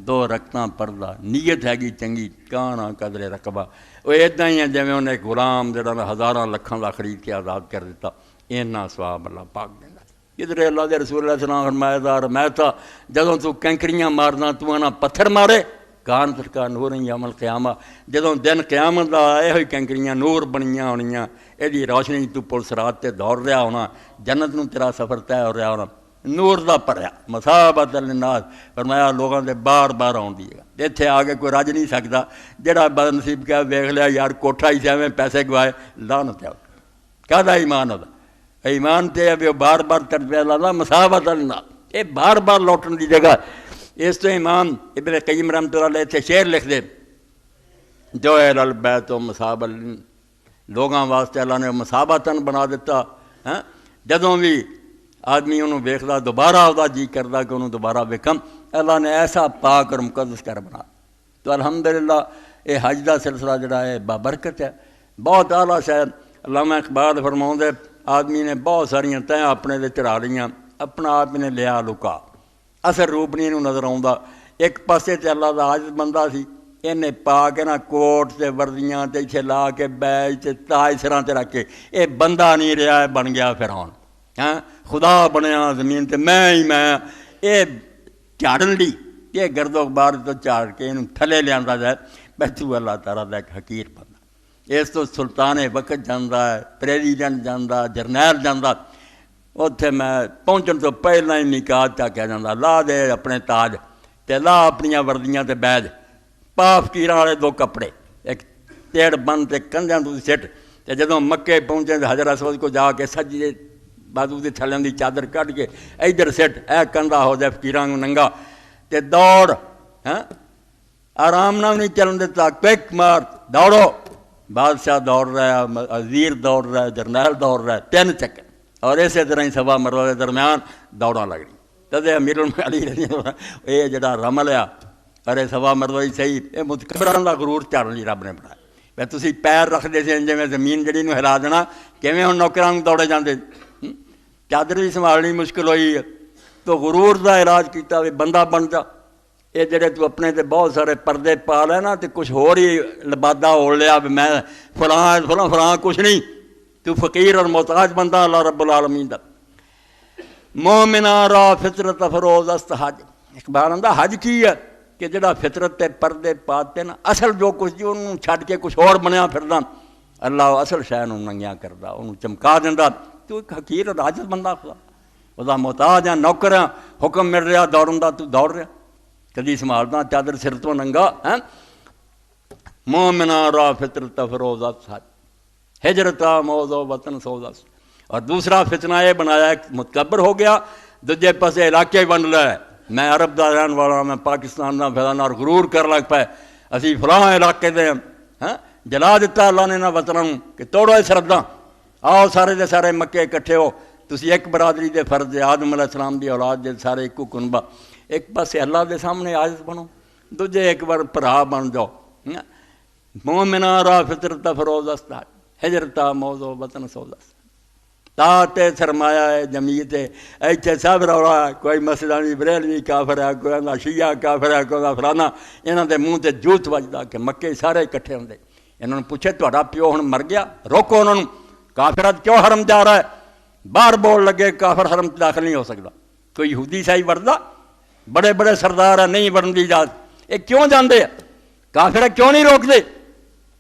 Speaker 1: 2 رکعتاں پڑھدا، نیت ہے گی چنگی، کانا قدر رقبہ، وہ ایداں ہی ہے جویں انہیں ایک غلام جڑا ہزاراں لکھاں دا خرید کے آزاد کر دیتا، اینا ثواب اللہ پاک دینا۔ ادھر اللہ دے رسول اللہ علیہ السلام فرمایا دا میں تھا جدوں تو کینکریاں مارنا تو انہاں پتھر مارے کان کا نور یوم القیامہ، جدوں دن قیامت دا آئے ہوئی کینکریاں نور بنیاں ہونیاں، یہ روشنی تو پل صراط تے دوڑ رہا ہونا، جنت نو تیرا سفر طے ہو رہا ہونا، نور دا پریا مثابۃ للناس، فرمایا لوگاں دے بار بار آن دیے گا۔ اتنے آ کے کوئی رج نہیں سکتا، جڑا بد نصیب کیا ویکھ لیا یار کوٹھا ہی سے پیسے گوائے، لعنت ہے کہدا ایمان ہوتا ایمان تے ابھی بار بار تربیہ لانا مثابۃ للناس، یہ بار بار لوٹن دی جگہ۔ اس تو امام ابن قیم رحمۃ اللہ علیہ اتنے شعر لکھ دے، جو ہے البیت و مثابۃ لوگاں واسطے اللہ نے مثابتاً بنا دیتا۔ جدوں بھی آدمی انہوں ویکھدا دوبارہ وہ جی کردا کہ انہوں دوبارہ ویکھم، اللہ نے ایسا پاک اور مقدس کر بنا۔ تو الحمدللہ یہ حج دا سلسلہ جڑا ہے بابرکت ہے، بہت اعلیٰ شاید۔ علامہ اقبال فرماؤں دے آدمی نے بہت ساریاں تہیں اپنے دے چڑھا لیاں، اپنا آپ نے لیا لکا، اثر روپ نہیں نظر آؤں۔ ایک پاسے تے اللہ دا عاجز بندہ سی، انہیں پا کے نہ کوٹ تے وردیاں تے اتھے لا کے بیج تے تاج سراں تے رکھ کے، یہ بندہ نہیں رہا ہے، بن گیا فرعون، خدا بنیا زمین تے میں یہ جھاڑن لی، یہ گرد و غبار تو جھاڑ کے انہوں تھلے لیا جائے، تو اللہ تعالیٰ دا ایک حقیر بندہ۔ اس تو سلطان وقت جانا ہے، پریزیڈنٹ جانا، جرنیل جانا، اتنے میں پہنچن تو پہلے ہی نکاح چا کیا جاتا، لا دے اپنے تاج تے لا اپنیاں وردیاں تے بیج، پا فقیراں والے 2 کپڑے، ایک تیڑ بن تے کنجاں تو سٹ، تے جدوں مکے پہنچے تے حجر اسود کو جا کے سجدے بازو دے تھلیاں دی چادر کٹ کے ادھر سٹ، اے کندا ہو جائے فقیراں کو ننگا، تے دوڑ، آرام نہ نہیں چلن دیتا، کوئک مار دوڑو، بادشاہ دوڑ رہا ہے، وزیر دوڑ رہا ہے، جرنیل دوڑ رہا ہے، 3 چکر، اور اسی طرح ہی سوا مروں کے درمیان دوڑاں لگ رہی۔ تدے امیر المومنین علی یہ جڑا رمل ہے، ارے سوا مروں ہی صحیح، یہ متکبراں دا غرور چڑھ لی رب نے بنایا۔ بھائی تسی پیر رکھ دے سی جویں زمین جڑی نو ہلا دینا، کیویں ہن نوکراں نوں دوڑے جاندے، چادر بھی سنبھالنی مشکل ہوئی ہے، تو غرور دا علاج کیتا بھی بندہ بن جا۔ یہ جڑے تو اپنے تے بہت سارے پردے پا لے نا، تے کچھ ہور ہی لبادہ اوڑھ لیا بھی میں فلاں فلاں فلاں کچھ نہیں، تو فقیر اور محتاج بندہ اللہ رب العالمین دا۔ مومنہ را فطرت افروز است حج، اقبال آندا حج کی ہے کہ جڑا فطرت تے پردے پاتے نا، اصل جو کچھ جی انہوں چھڈ کے کچھ اور بنیا پھردا، اللہ اصل شے نوں ننگیاں کردا، انہوں چمکا دیندا۔ تو ایک حقیر اور عاجز بندہ خدا، خدا محتاج ہے، نوکر ہے، حکم مل رہا دوڑن دا تو دوڑ رہا، کدی سنبھالدا چادر سر تو ننگا۔ مومنہ را فطرت افروز است حج، ہجرتا موضوع وطن سوز۔ اور دوسرا فتنہ یہ بنایا، ایک متکبر ہو گیا، دوجے پاسے علاقے بن رہا ہے، میں عرب دا رہن والا، میں پاکستان دا پھیلانا، اور غرور کر لگ پائے اسی فلاں علاقے دے جلا دیتا اللہ نے نہ وطنوں کہ توڑو اس رداں، آؤ سارے دے سارے مکے اکٹھے ہو، تسی ایک برادری دے فرض، آدم علیہ السلام دی اولاد دے سارے ایک کنبہ، ایک پاسے اللہ دے سامنے عاجز بنو، دوجے ایک بار بھرا بن جاؤ۔ مومنہ را فطرت افروز است ہجرتا موضوع وطن سوز است۔ تاتے سرمایہ ہے جمعیت ہے، ایتھے سب رولا ہے، کوئی مسجدانی بریلوی کافر ہے، کوئی آندا شیعہ کافر ہے، کوئی آندا فلانا، انہاں دے منہ تے جوت وجدا کہ مکے سارے اکٹھے ہوندے۔ انہوں نے پوچھے تہاڈا پیو ہن مر گیا، روکو انہوں، کافرات کیوں حرم جا رہا ہے؟ باہر بول لگے کافر حرم داخل نہیں ہو سکتا۔ کوئی یہودی سائی وردا، بڑے بڑے سردار ہیں نہیں ورن دی اجازت، یہ کیوں جاندے ہیں؟ کافر کیوں نہیں روک دے؟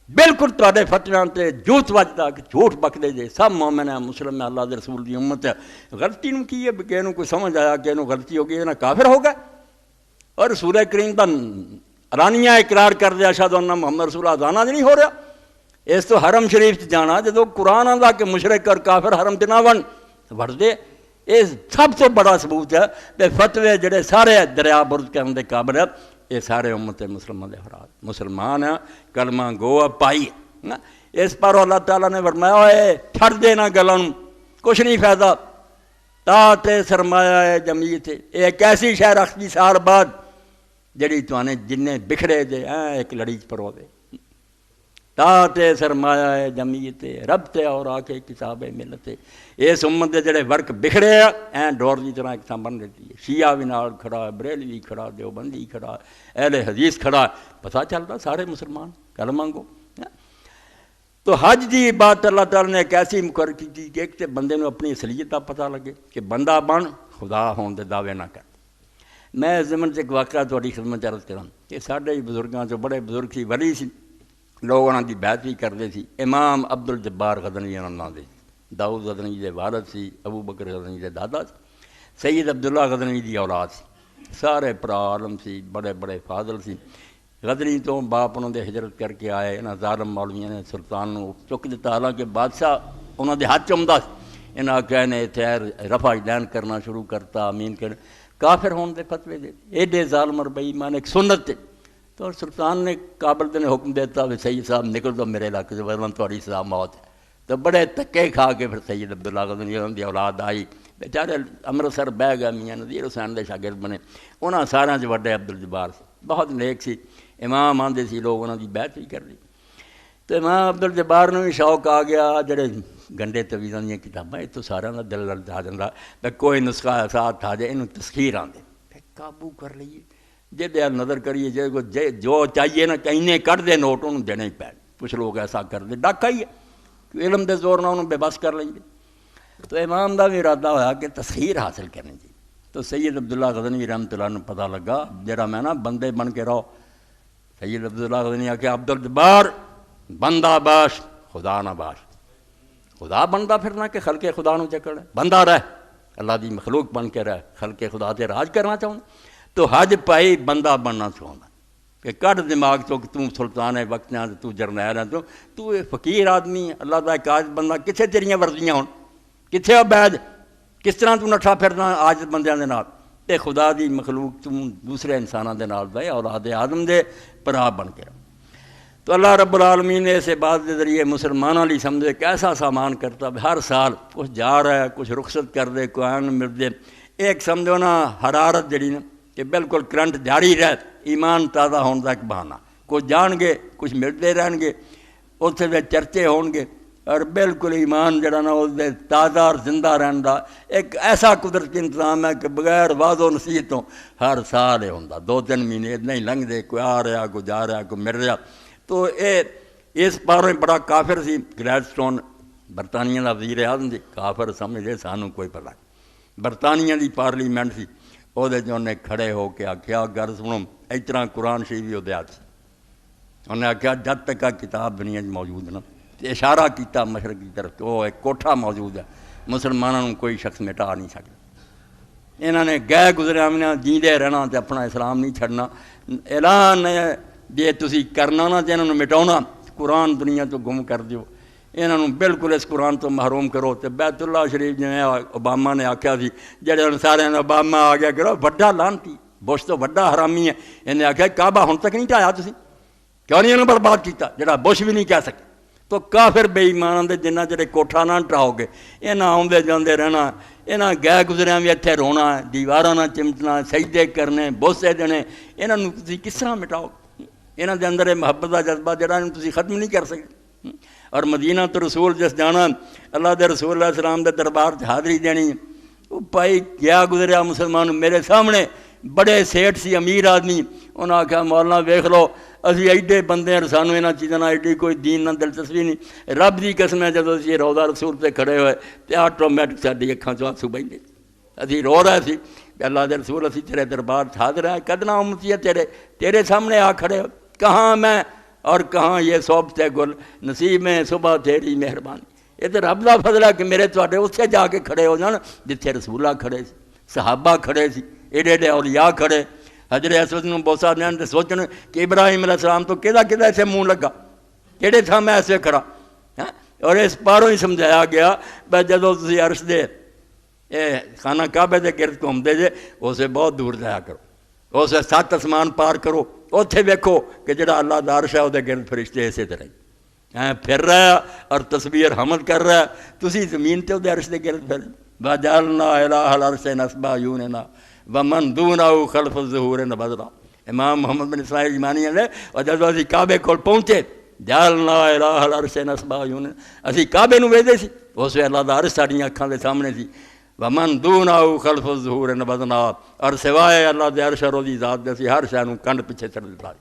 Speaker 1: بالکل تواڈے فتویاں تے جھوٹ وجدا کہ جھوٹ بکدے جے، سب مومن ہیں، مسلم ہیں، اللہ دے رسول دی امت ہے، غلطی نوں کی ہے کہ انہوں کوئی سمجھ آیا کہ انہوں غلطی ہو گئی، انہاں کافر ہو گئے۔ اور رسول کریم دا علانیہ اقرار کر دیا اشہد ان محمد رسول اللہ دانا نہیں ہو رہا، اس تو حرم شریف جانا جدو قرآن آندا کہ مشرک اور کافر حرم تے نہ وڑ دے، یہ سب تو بڑا ثبوت ہے کہ فتوے جڑے سارے دریا برد کرنے دے قابل ہے، یہ سارے امت مسلمان دے افراد مسلمان ہیں، کلمہ گو پائی ہے۔ اس پر اللہ تعالیٰ نے فرمایا اے چھڑ دے نہ گلاں، کچھ نہیں فائدہ، تاٹ سرمایہ ہے جمیت ہے، ایک ایسی شہ رکھتی سال بعد جڑی توانے جنہیں بکھڑے دے ایک لڑی پرو دے، تاٹ سرمایہ ہے جمیت ہے، رب تے اور آ کے کتاب ملت ہے۔ اس امت دے جڑے ورک بکھڑے ہیں ڈور کی طرح ایک تھاں بن دیتی ہے، شیعہ بھی نال کھڑا، بریلوی کھڑا، دیوبندی کھڑا، اہل حدیث کھڑا، پتہ چلتا سارے مسلمان کلمہ گو۔ تو حج دی بات اللہ تعالیٰ نے ایک ایسی مقرر کی تھی کہ ایک تے بندے نو اپنی اصلیت کا پتہ لگے کہ بندہ بن خدا ہون دے دعوے نہ کر۔ میں اس زمن سے ایک واقعہ تھوڑی خدمت عرض کراں کہ ساڈے بزرگاں چوں بڑے بزرگ سی، ولی سی، لوگ انہاں دی بیعت بھی کرتے سی۔ امام عبد الجبار غزنوی انہاں دے، داؤد غزنوی دے والد سی، ابو بکر غزنوی دے دادا سی، سید عبداللہ غزنوی دی اولاد سی، سارے پرا عالم سی، بڑے بڑے فاضل سی۔ غزنی تو باپ انہوں نے ہجرت کر کے آئے، انہاں ظالم مولویاں نے سلطان نو چک دیتا، حالانکہ بادشاہ انہوں دے ہاتھ چمدا سی، انہاں آخیا نے اتھے رفع دین کرنا شروع کرتا، امین کر کافر ہون دے فتوے دے ایڈے ظالم اور بے ایمان ایک سنت تے۔ تو سلطان نے کابل نے حکم دیتا کہ سید صاحب نکل دو میرے علاقے سے ورنہ تھوڑی سزا موت ہے۔ تو بڑے تکے کھا کے پھر سید عبداللہ غزنوی دی اولاد آئی، بیچارے امرتسر بہ گئے، میاں نذیر حسین دے شاگرد بنے، انہاں سارے چ وڈے عبد الجبار سی، بہت نیک سی، امام آندے سی، لوگ انہاں دی بیعت بھی کر لی۔ تو امام عبد الجبار نو بھی شوق آ گیا، جڑے گنڈے تویزاں دیاں کتاباں یہ تو سارا دا دل لرزا جاندا، کوئی نسخہ ساتھ آ جائے انہوں تسخیر آندے، قابو کر لئیے، جے دے نظر کریے جو چاہیے نا کہیں کٹ دے نوٹ انہوں دینے ہی پے، کچھ لوگ ایسا کر دے ڈاکہ ہی ہے، علم دے زور نہ انہوں بے بس کر لیں گے۔ تو امام دا بھی ارادہ ہوا کہ تسخیر حاصل کرنی چاہیے۔ تو سید عبداللہ غزنوی رحمۃ اللہ نے پتہ لگا جڑا میں نا بندے بن کے رہو، سید عبداللہ غزنوی آ کہ عبد الجبار بندہ باش خدا نہ باش، خدا بندہ پھرنا کہ خلق خدا نو چکر ہے، بندہ رہ اللہ دی مخلوق بن کے رہ، خلق خدا تے راج کرنا چاہوں۔ تو حج پائی بندہ بننا چاہتا کہ کٹ دماغ تو کہ تم سلطان وقت ہے، تو جرنیل ہے، تو فقیر آدمی اللہ دا ایک عاجز بندہ، کتنے تیریاں ورزیاں ہون، کتنے عبید، کس طرح تو نٹھا پھرنا عاجز بندیاں دے نال، تے خدا دی مخلوق تم دوسرے انساناں دے نال دے اولاد آدم دے پرا بن کے۔ تو اللہ رب العالمین نے اس بات کے ذریعے مسلمانوں لی سمجھے کہ ایسا سامان کرتا ہر سال کچھ جا رہا ہے، کچھ رخصت کر دے، کوئی آن مل دے، ایک سمجھو نا حرارت جڑی نا کہ بالکل کرنٹ جاری رہ، ایمان تازہ ہونے کا ایک بہانہ، کچھ جان گے کچھ ملتے رہن گے، اتنے دے چرچے ہون گے، اور بالکل ایمان جڑا نا اس دے تازہ اور زندہ رہن دا ایک ایسا قدرتی انتظام ہے کہ بغیر واض و نصیحتوں ہر سال یہ ہوتا، 2-3 مہینے اتنا ہی لنਘ دے، کوئی آ رہا کوئی جا رہا کوئی مل رہا۔ تو اس پاروں بڑا کافر سی گلیڈسٹون، برطانیہ کا وزیر اعظم سی، کافر سمجھے سانوں کوئی پتہ نہیں، برطانیہ دی پارلیمنٹ سی، وہ انہیں کھڑے ہو کے آخیا گر سنو اس طرح قرآن شریف بھی وہ ہاتھ سے، انہیں آخیا جب تک کتاب دنیا موجود نا، اشارہ کیتا مشرق کی طرف، وہ ایک کوٹھا موجود ہے، مسلمانوں کوئی شخص مٹا نہیں سکتا، انہوں نے گئے گزرے جیندے رہنا تے اپنا اسلام نہیں چھڑنا، اعلان جے تسی کرنا نا تے انہوں نے مٹاؤنا، قرآن دنیا تو گم کر دیو، انہوں نے بالکل اس قرآن تو محروم کرو۔ تے بیت اللہ شریف جی اوباما نے آخیا سی، جڑے سارے اوباما آ گیا کرو بڑا لانتی، بش تو بڑا حرامی ہے، انہیں آخیا کعبہ ہن تک نہیں ٹھایا تسی، کیوں نہیں انہوں نے برباد کیتا، جڑا بش بھی نہیں کہہ سکے۔ تو کافر بے ایمان دے جنہ جڑے کوٹھا نہ ٹھاؤ گے، انہاں آؤندے جاندے رہنا، انہاں گئے گزریاں بھی اتنے رونا، دیواراں نہ چمٹنا، سجدے کرنے، بوسے دینے، انہاں نوں تسی کس طرح مٹاؤ؟ انہاں دے اندر محبت کا جذبہ جڑا انہوں تسی ختم نہیں کر سکتے۔ اور مدینہ تو رسول جس جانا، اللہ دے رسول علیہ السلام دے دربار سے حاضری دینی، وہ پائی گیا گزریا مسلمان میرے سامنے بڑے سیٹ سی امیر آدمی، انہاں آخیا مولانا ویکھ لو اسی ایڈے بندے ہیں، سانوں انہاں چیزاں نال ایڈی کوئی دین نہ دلچسپی نہیں، رب دی قسم ہے جدوں اسی روضہ رسول تے کھڑے ہوئے تے آٹومیٹک ساڈی اکھاں چوں آنسو بہندے، اسی رو رہے سی کہ اللہ دے رسول اسی تیرے دربار حاضر ہیں، کدنا امتی ہے تیرے سامنے آ کھڑے ہو، کہاں میں اور کہاں یہ صحبت گل، نصیب میں صبح تیری مہربانی۔ یہ تو رب دا فضل ہے کہ میرے تواڈے اتھے جا کے کھڑے ہو جان جتھے رسولہ کھڑے سی، صحابہ کھڑے سی، ایڈے ایڈے اولیاء کھڑے، حجر اسود نوں بوسا دین تے سوچن کہ ابراہیم علیہ السلام تو کہدا ایسے منہ لگا، کہڑے تھا میں ایسے کھڑا، اور اس پاروں ہی سمجھایا گیا بھائی جدوں تسی عرش دے خانہ کعبے دے گرد گھومدے جے اسے بہت دور جایا کرو، اسے 7 آسمان پار کرو، اتھے ویکھو کہ جڑا اللہ دا عرش ہے وہ گرد فرشتے اسی طرح پھر رہا ہے اور تسبیح حمد کر رہا ہے، تسی زمین تے وہ عرش دے گرد پھر وجعلنا الہ العرش نصب اعیننا ومن دونہ خلف الظہور نبذنا۔ امام محمد بن اسماعیل جمانی نے اور جدو اسی کعبے کول پہنچے جعلنا الہ العرش نصب اعیننا، اسی کعبے نو ویکھدے سی، اس ویلے اللہ دا عرش ساڈیاں اکھاں دے سامنے سی۔ ومن دونہ خلف الظہور نبذنا، اور سوائے اللہ دے عرش اور دی ذات دے سی ہر شے نوں کنڈ پیچھے چھڈ دتا،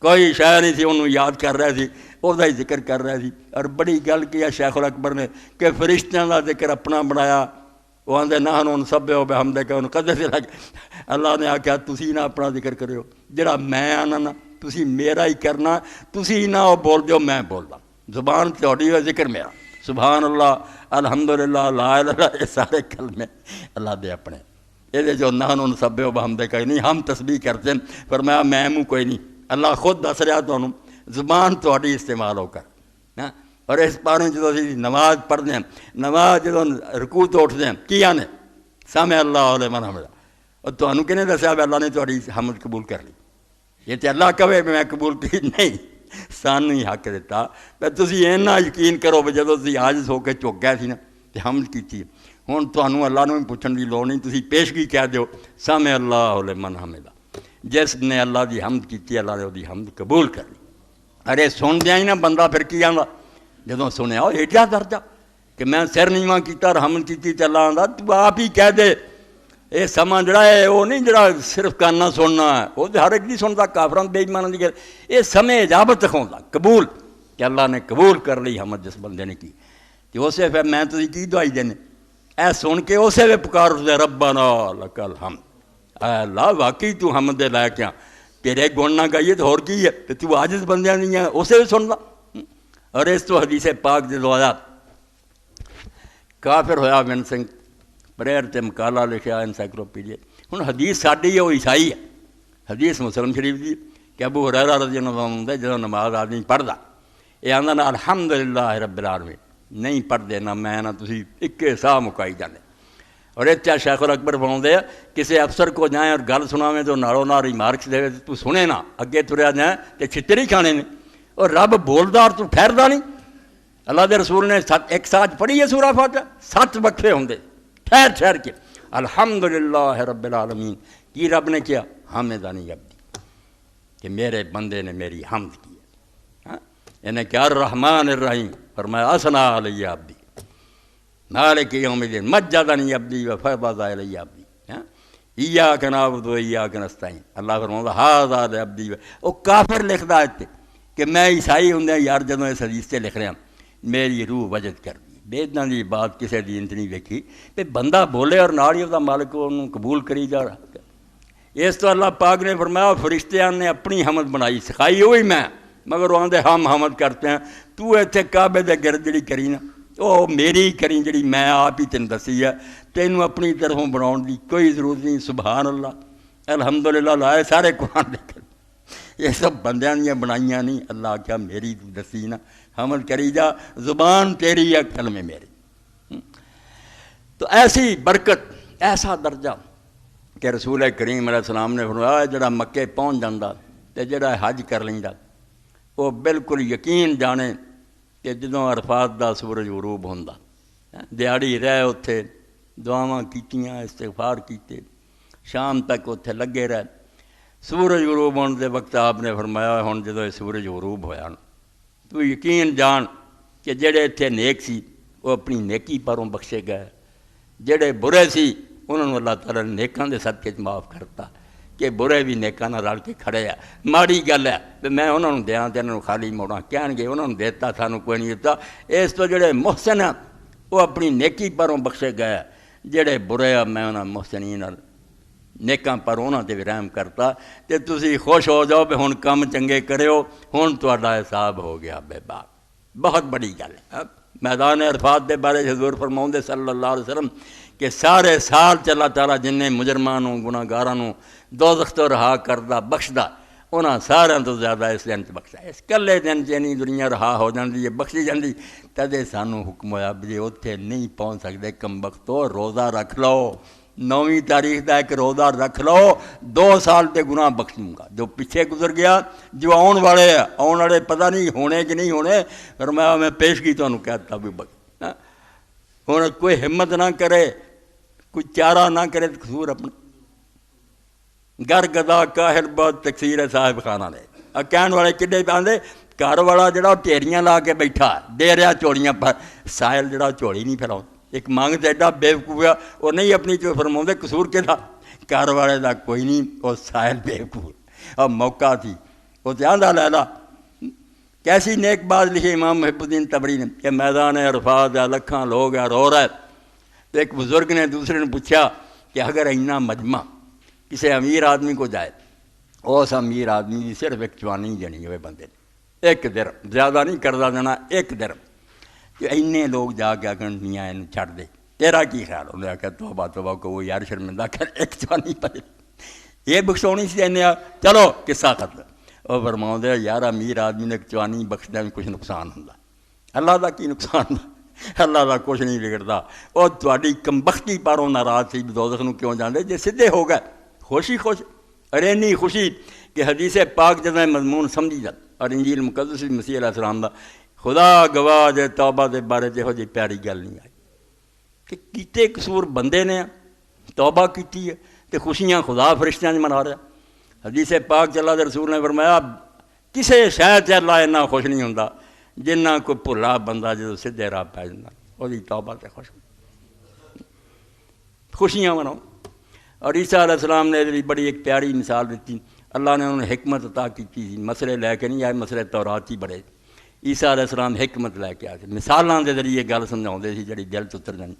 Speaker 1: کوئی شے نہیں سی انہوں یاد کر رہے سی، ਉਹਦਾ ਹੀ ذکر کر رہے سی۔ اور بڑی گل کی ہے شیخ الاکبر نے کہ فرشتیاں دا ذکر اپنا بنایا، وہ آندے نحن نسبح بحمدک ونقدس لک، اللہ نے آکھیا تسی نہ اپنا ذکر کریو، جڑا میں آنا نا تسی میرا ہی کرنا، تسی نہ وہ بول دیو میں بولدا، زبان تہاڈی ہے ذکر میرا، سبحان اللہ الحمدللہ لا الہ الا اللہ، یہ سارے کلمے اللہ دے اپنے۔ یہ جو نحن نسبح بحمدک نہیں ہم تسبیح کرتے ہیں، فرمایا میں منہ کوئی نہیں، اللہ خود دس رہا تمہیں زبان تہاڈی استعمال ہو کر۔ اور اس پاروں جدو اسی نماز پڑھتے ہیں، نماز جدو رکوع تو اٹھتے ہیں کی آنے سمع اللہ لمن حمدہ، اور تمہیں کنے دسیا بھی اللہ نے تہاڈی حمد قبول کر لی؟ یہ تو اللہ کہے میں قبول کی نہیں، سانو ہی حق دیتا۔ تسی اینا یقین کرو بھی جدو تسی عاجز ہو کے چک گئے سی نا تے حمد کیتی ہے، ہن تانوں اللہ نوں بھی پوچھن دی لوڑ نہیں، تسی پیشگی کہہ دیو سمع اللہ لمن حمدہ، جس نے اللہ دی حمد کیتی اللہ نے وہی حمد قبول کر لی۔ ارے سن دیا ہی نا بندہ پھر کی آندا جدوں سنیا وہ ایڈا درجہ کہ میں سر نیواں کیتا اور حمد کیتی تے اللہ آندا تو آپ ہی کہہ دے۔ یہ سما جڑا ہے وہ نہیں جڑا صرف کانا سننا ہے، وہ تو ہر ایک نہیں سنتا، کافراں بے ایماناں دی گل، یہ سمے اجابت دکھاوندا قبول کہ اللہ نے قبول کر لی حمد جس بندے نے کی، تے اسے پھر میں تسی کی دعائی دینے اے سن کے اسے بھی پکار اٹھدے ربنا لک الحمد، اے اللہ واقعی تو حمد دے لائق ہے، تیرے گن نہ گائیے تو اور کی ہے، تو عاجز بندیاں نہیں ہیں اسے بھی سندا۔ اور اس تو حدیث پاک جدو آیا کافر ہویا ون سنگھ پریئر تے مقالہ لکھیا انسائکلوپیڈیا، ہن حدیث ساڈی ہے وہ عیسائی ہے، حدیث مسلم شریف دی کہ ابو ہریرہ رضی اللہ عنہ دے جدو نماز آدمی پڑھدا یہ آندا نا الحمدللہ رب العالمین، نہیں پڑھدے نہ میں نہ تسی اکے ساہ مکائی جاندے۔ اور اتیا شیخ الاکبر فرماؤندے کسی افسر کو جائیں اور گل سناویں تو نالوں نال ریمارکس دے تو سنے نہ اگے تریا جائیں تے چھتر ہی کھانے نے، اور رب بولدا اور تو ٹھہردا نہیں۔ اللہ دے رسول نے ایک ساتھ پڑھی ہے سورہ فاتحہ، 7 وقفے ہوندے ٹھہر ٹھہر کے الحمدللہ رب العالمین، کی رب نے کیا حامدانی عبدی کہ میرے بندے نے میری حمد کی ہے، انہیں کیا الرحمن الرحیم فرمایا اثنا علی عبدی مالک یوم الدین مجدنی عبدی وفوض الی عبدی، ایاک نعبد و ایاک نستعین، اللہ فرماؤندا ھذا لعبدی، وہ کافر لکھدا ہے کہ میں عیسائی ہوں یار جدوں اس حدیث سے لکھ رہا میری روح وجد کر دی، بیدنا دی بات کسی دین تے نہیں ویکھی کہ بندہ بولے اور نال ہی وہ مالک انہوں قبول کری جا رہا۔ اس تو اللہ پاک نے فرمایا فرشتیاں نے اپنی حمد بنائی سکھائی ہوئی میں، مگر وہ آندے ہم حمد کرتے ہیں، تو ایتھے کعبے دے گرد جڑی کری نا وہ میری کری جڑی میں آپ ہی تین دسی ہے، تینوں اپنی طرفوں بناؤن دی کوئی ضرورت نہیں، سبحان اللہ الحمدللہ لائے سارے قرآن دے کر، یہ سب بندیاں دیاں بنائیاں نہیں، اللہ کیا میری دسی نا حمد کری جا، زبان تیری ہے کلمے میرے۔ تو ایسی برکت ایسا درجہ کہ رسول کریم علیہ السلام نے فرمایا جڑا مکے پہنچ جاندہ تے جڑا حج کر لیندا وہ بالکل یقین جانے کہ جدوں عرفات دا سورج غروب ہوندا دیہڑی رہ اتھے دعاواں کیتیاں استغفار کیتے شام تک اتھے لگے رہ، سورج غروب ہونے دے وقت آپ نے فرمایا ہن جدوں سورج غروب ہویا تو یقین جان کہ جڑے اتھے نیک سی وہ اپنی نیکی پروں بخشے گئے، جڑے برے سی انہوں نے اللہ تعالیٰ نے نیکاں دے صدقے معاف کرتا کہ برے بھی نیکاں نال رل کے کھڑے ہیں۔ ماڑی گل ہے کہ میں انہوں نے دیاں تے انہوں خالی موڑاں کہن گے انہوں نے دیتا سانوں کوئی نہیں دیتا، اس تو جڑے محسن ہیں وہ اپنی نیکی پروں بخشے گئے، جڑے برے ہیں میں انہوں محسنین نیکاں پر انہوں تے بھی رحم کرتا، تے تسی خوش ہو جاؤ کہ ہن کم چنگے کرو ہن تہاڈا حساب ہو گیا بے باک، بہت بڑی گل ہے۔ میدان عرفات دے بارے حضور فرماؤندے صلی اللہ علیہ وسلم کہ سارے سال چ اللہ تعالیٰ جن مجرماں گناہگاراں دوزخ تو رہا کردہ بخشدہ انہاں سارے تو زیادہ اس دن بخشا، اس کلے دن چینی دنیا رہا ہو جاندی ہے بخشی جاندی، تدے سانوں حکم ہویا بھی اتھے نہیں پہنچ سکتے کم بختو روزہ رکھ لو، 9ویں تاریخ دا ایک روزہ رکھ لو، 2 سال تے گناہ بخشوں گا، جو پیچھے گزر گیا جو آن والے پتہ نہیں ہونے کہ نہیں ہونے، فرمایا میں پیشگی تانوں کہتا بھی بخش۔ ہن کوئی ہمت نہ کرے کوئی چارہ نہ کرے تو قصور اپنا، گر گدا کاہل بہت تقصیر ہے صاحب خانہ نے. کہن والے کڈے آندے گھر والا جڑا وہ ٹیریاں لا کے بیٹھا دے رہا چوڑیاں پر، سائل جڑا چوڑی نہیں پھیلاؤ. ایک مانگ تو ایڈا بےوقوف ہے وہ نہیں اپنی چو فرماؤں قصور کے تھا گھر والے کا کوئی نہیں، وہ سائل بےوقوف. اور موقع تھی وہ آندھا لیلا کیسی نیک بات لکھی امام محب الدین تبری نے کہ میدان عرفات ہے لکھاں لوگ ہے رو رہا ہے. تو ایک بزرگ نے دوسرے نے پوچھا کہ اگر اینا مجمع کسی امیر آدمی کو جائے، اس امیر آدمی کی صرف ایک چوانی دینی ہوئے بندے نے، ایک درہم، زیادہ نہیں قرضہ دینا، ایک درہم. کہ اینے لوگ جا کے آگے دنیا انہوں چھڑ دے، تیرا کی خیال؟ انہوں نے کہا توبہ توبہ کو وہ یار شرمندہ کر ایک چوانی پڑے یہ بخشونی سے دینے چلو قصہ ختم. وہ فرماؤں دے یار امیر آدمی نے ایک چوانی بخشنے میں کچھ نقصان ہوتا، اللہ کا کی نقصان ہوتا؟ اللہ کا کچھ نہیں بگڑتا. وہ تھوڑی کمبختی پاروں ناراض تھی دوزخ نو کیوں جاندے جے سدھے ہو گئے خوشی خوش. اور اینی خوشی کہ حدیث پاک جدہ مضمون سمجھی جاتا اور انجیل مقدس مسیح علیہ السلام دا خدا گواہ دے توبہ دے بارے جہو جی پیاری گل نہیں آئی کہ کیتے قصور بندے نے توبہ کیتی ہے تے خوشیاں خدا فرشتیاں منا رہا. حدیث پاک چ اللہ دے رسول نے فرمایا کسے شے چ اللہ اتنا خوش نہیں ہوندا جنہ کوئی بھلا بندہ جدوں سیدھے راہ پی جاندا وہ توبہ تے خوش خوشیاں مناؤ. اور عیسیٰ علیہ السلام نے بڑی ایک پیاری مثال دیتی. اللہ نے انہوں نے حکمت عطا کی تھی، مسئلے لے کے نہیں آئے، مسئلے تورات ہی بڑے. عیسیٰ علیہ السلام حکمت لے کے آئے تھے، مثالاں دے ذریعے گل سمجھاؤندے سی جڑی دل اتر جانی.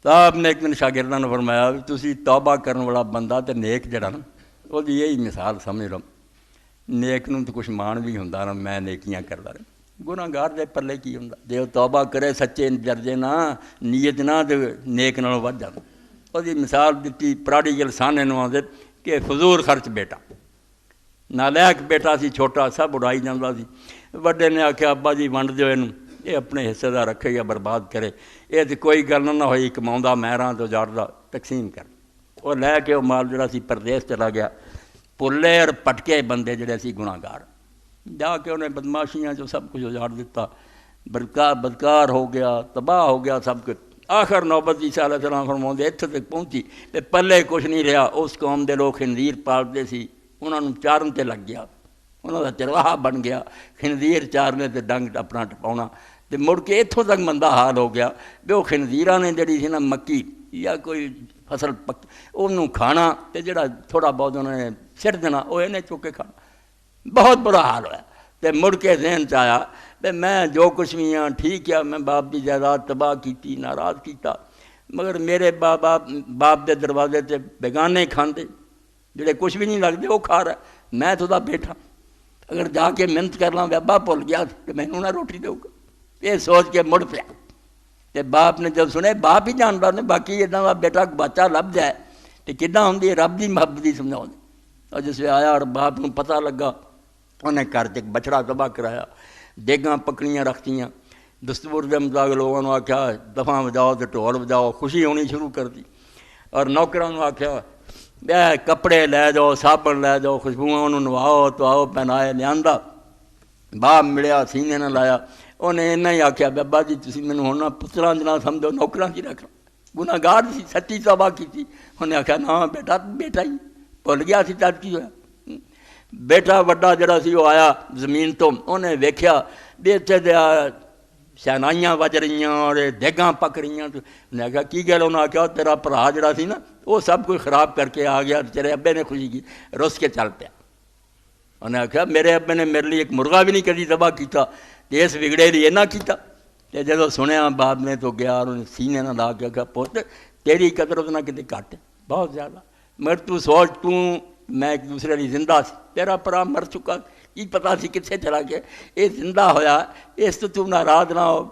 Speaker 1: تو آپ نے ایک دن شاگرداں نے فرمایا تسی توبہ کرنے والا بندہ تے نیک جڑا نا وہ یہی مثال سمجھ لو. نیک نوں تو کچھ مان بھی ہوندا نا میں نیکیاں کردا رہا، گناہ گار دے پلے کی ہوندا جے وہ توبہ کرے سچے درجے نہ نیت نہ تے نیک نالوں ود جاندا. وہ مثال دیتی پراڈیگل سانے نو آندے کہ فضول خرچ بیٹا، نالیک بیٹا سی چھوٹا سب اڑائی جاندہ سی. وڈے نے آکھیا ابا جی ونڈ دیو اینوں، یہ اپنے حصے دا رکھے یا برباد کرے، یہ تو کوئی گل نہ ہوئی کماؤندا مہراں تو جاڑدا تقسیم کر. وہ لے کے وہ مال جڑا سی پردیس چلا گیا. پلے اور پٹکے بندے جڑے سی گناہ گار جا کے انہیں بدماشیاں جو سب کچھ اجاڑ دیتا، بدکار ہو گیا، تباہ ہو گیا سب کچھ. آخر نوبت عیسیٰ علیہ السلام فرماؤندے اتھے تک پہنچی تے پلے کچھ نہیں رہا. اس قوم دے لوگ خنزیر پالتے سی، انہوں نے چارن تے لگ گیا، انہوں دا چرواہا بن گیا خنزیر چارنے تے ڈنگ اپنا ٹپاؤنا. تے مڑ کے اتھوں تک مندہ حال ہو گیا بھی وہ خنزیراں نے جڑی سی نا مکی یا کوئی فصل پک انہوں کھانا تے جڑا تھوڑا بہت انہوں نے سٹ دینا وہ انہیں چک کے کھانا. بہت برا حال ہوا. تے مڑ کے ذہن چ آیا بھی میں جو کچھ بھی ہاں ٹھیک ہے، میں باپ کی جائیداد تباہ کیتی ناراض کیتا، مگر میرے باپ دے دروازے تے بیگانے کھاندے جڑے کچھ بھی نہیں لگتے وہ کھا رہا، میں تو بیٹھا اگر جا کے محنت کر لاں ابا بھول گیا کہ مینوں نہ روٹی دے گا. یہ سوچ کے مڑ پیا. تے باپ نے جب سنے باپ ہی جانتا نے باقی ادا کا بیٹا بچہ لب جائے تو کداں ہوندی ہے رب کی محبت ہی سمجھاؤ. اور جس وی آیا اور باپ کو پتہ لگا انہیں گھر ایک بچڑا تباہ کرایا، دیگاں پکڑیاں رکھتیاں، دستور دے مطابق لوگوں نے آخیا دفاں بجاؤ تو ڈھول بجاؤ، خوشی ہونی شروع کر دی. اور نوکراں نے آخیا کپڑے لے جاؤ، صابن لے جاؤ، خوشبوؤں انہوں نواؤ تو آؤ پہنائے لیا. باپ ملیا سینے نہ لایا، انہیں اینا ہی آخیا بابا جی تسی مینوں ہن پتراں جنا سمجھو نوکراں کی رکھ گناہ گار سی سچی توبہ کی. انہیں آخیا نہ بیٹا بیٹا ہی بھول گیا سی تد کی ہوا. بیٹا وڈا جڑا سی وہ آیا زمین تو انہیں ویکھیا بھی اتنے دیا شہنائیاں وج رہیاں اور دیگاں پک رہیاں. انہیں آخیا کی گل؟ انہیں آخیا تیرا بھرا جڑا سی نا وہ سب کچھ خراب کر کے آ گیا، تیرے ابے نے خوشی کی رس کے چل پیا. انہیں آخیا میرے ابے نے میرے لیے ایک مرغا بھی نہیں کدی تباہ کیتا تے اس بگڑے لیے نہ کیتا. تے جدوں سنیا باپ نے تو گیا اور انہیں سینے نہ لا کے آخیا پوت تیری قدر اتنا کتے گھٹ بہت زیادہ، مگر تو سوچ تو میں ایک دوسرے لیے زندہ سی، تیرا پرا مر چکا کی پتا سی کتنے چلا گیا، یہ زندہ ہویا اس تو ناراض نہ ہو.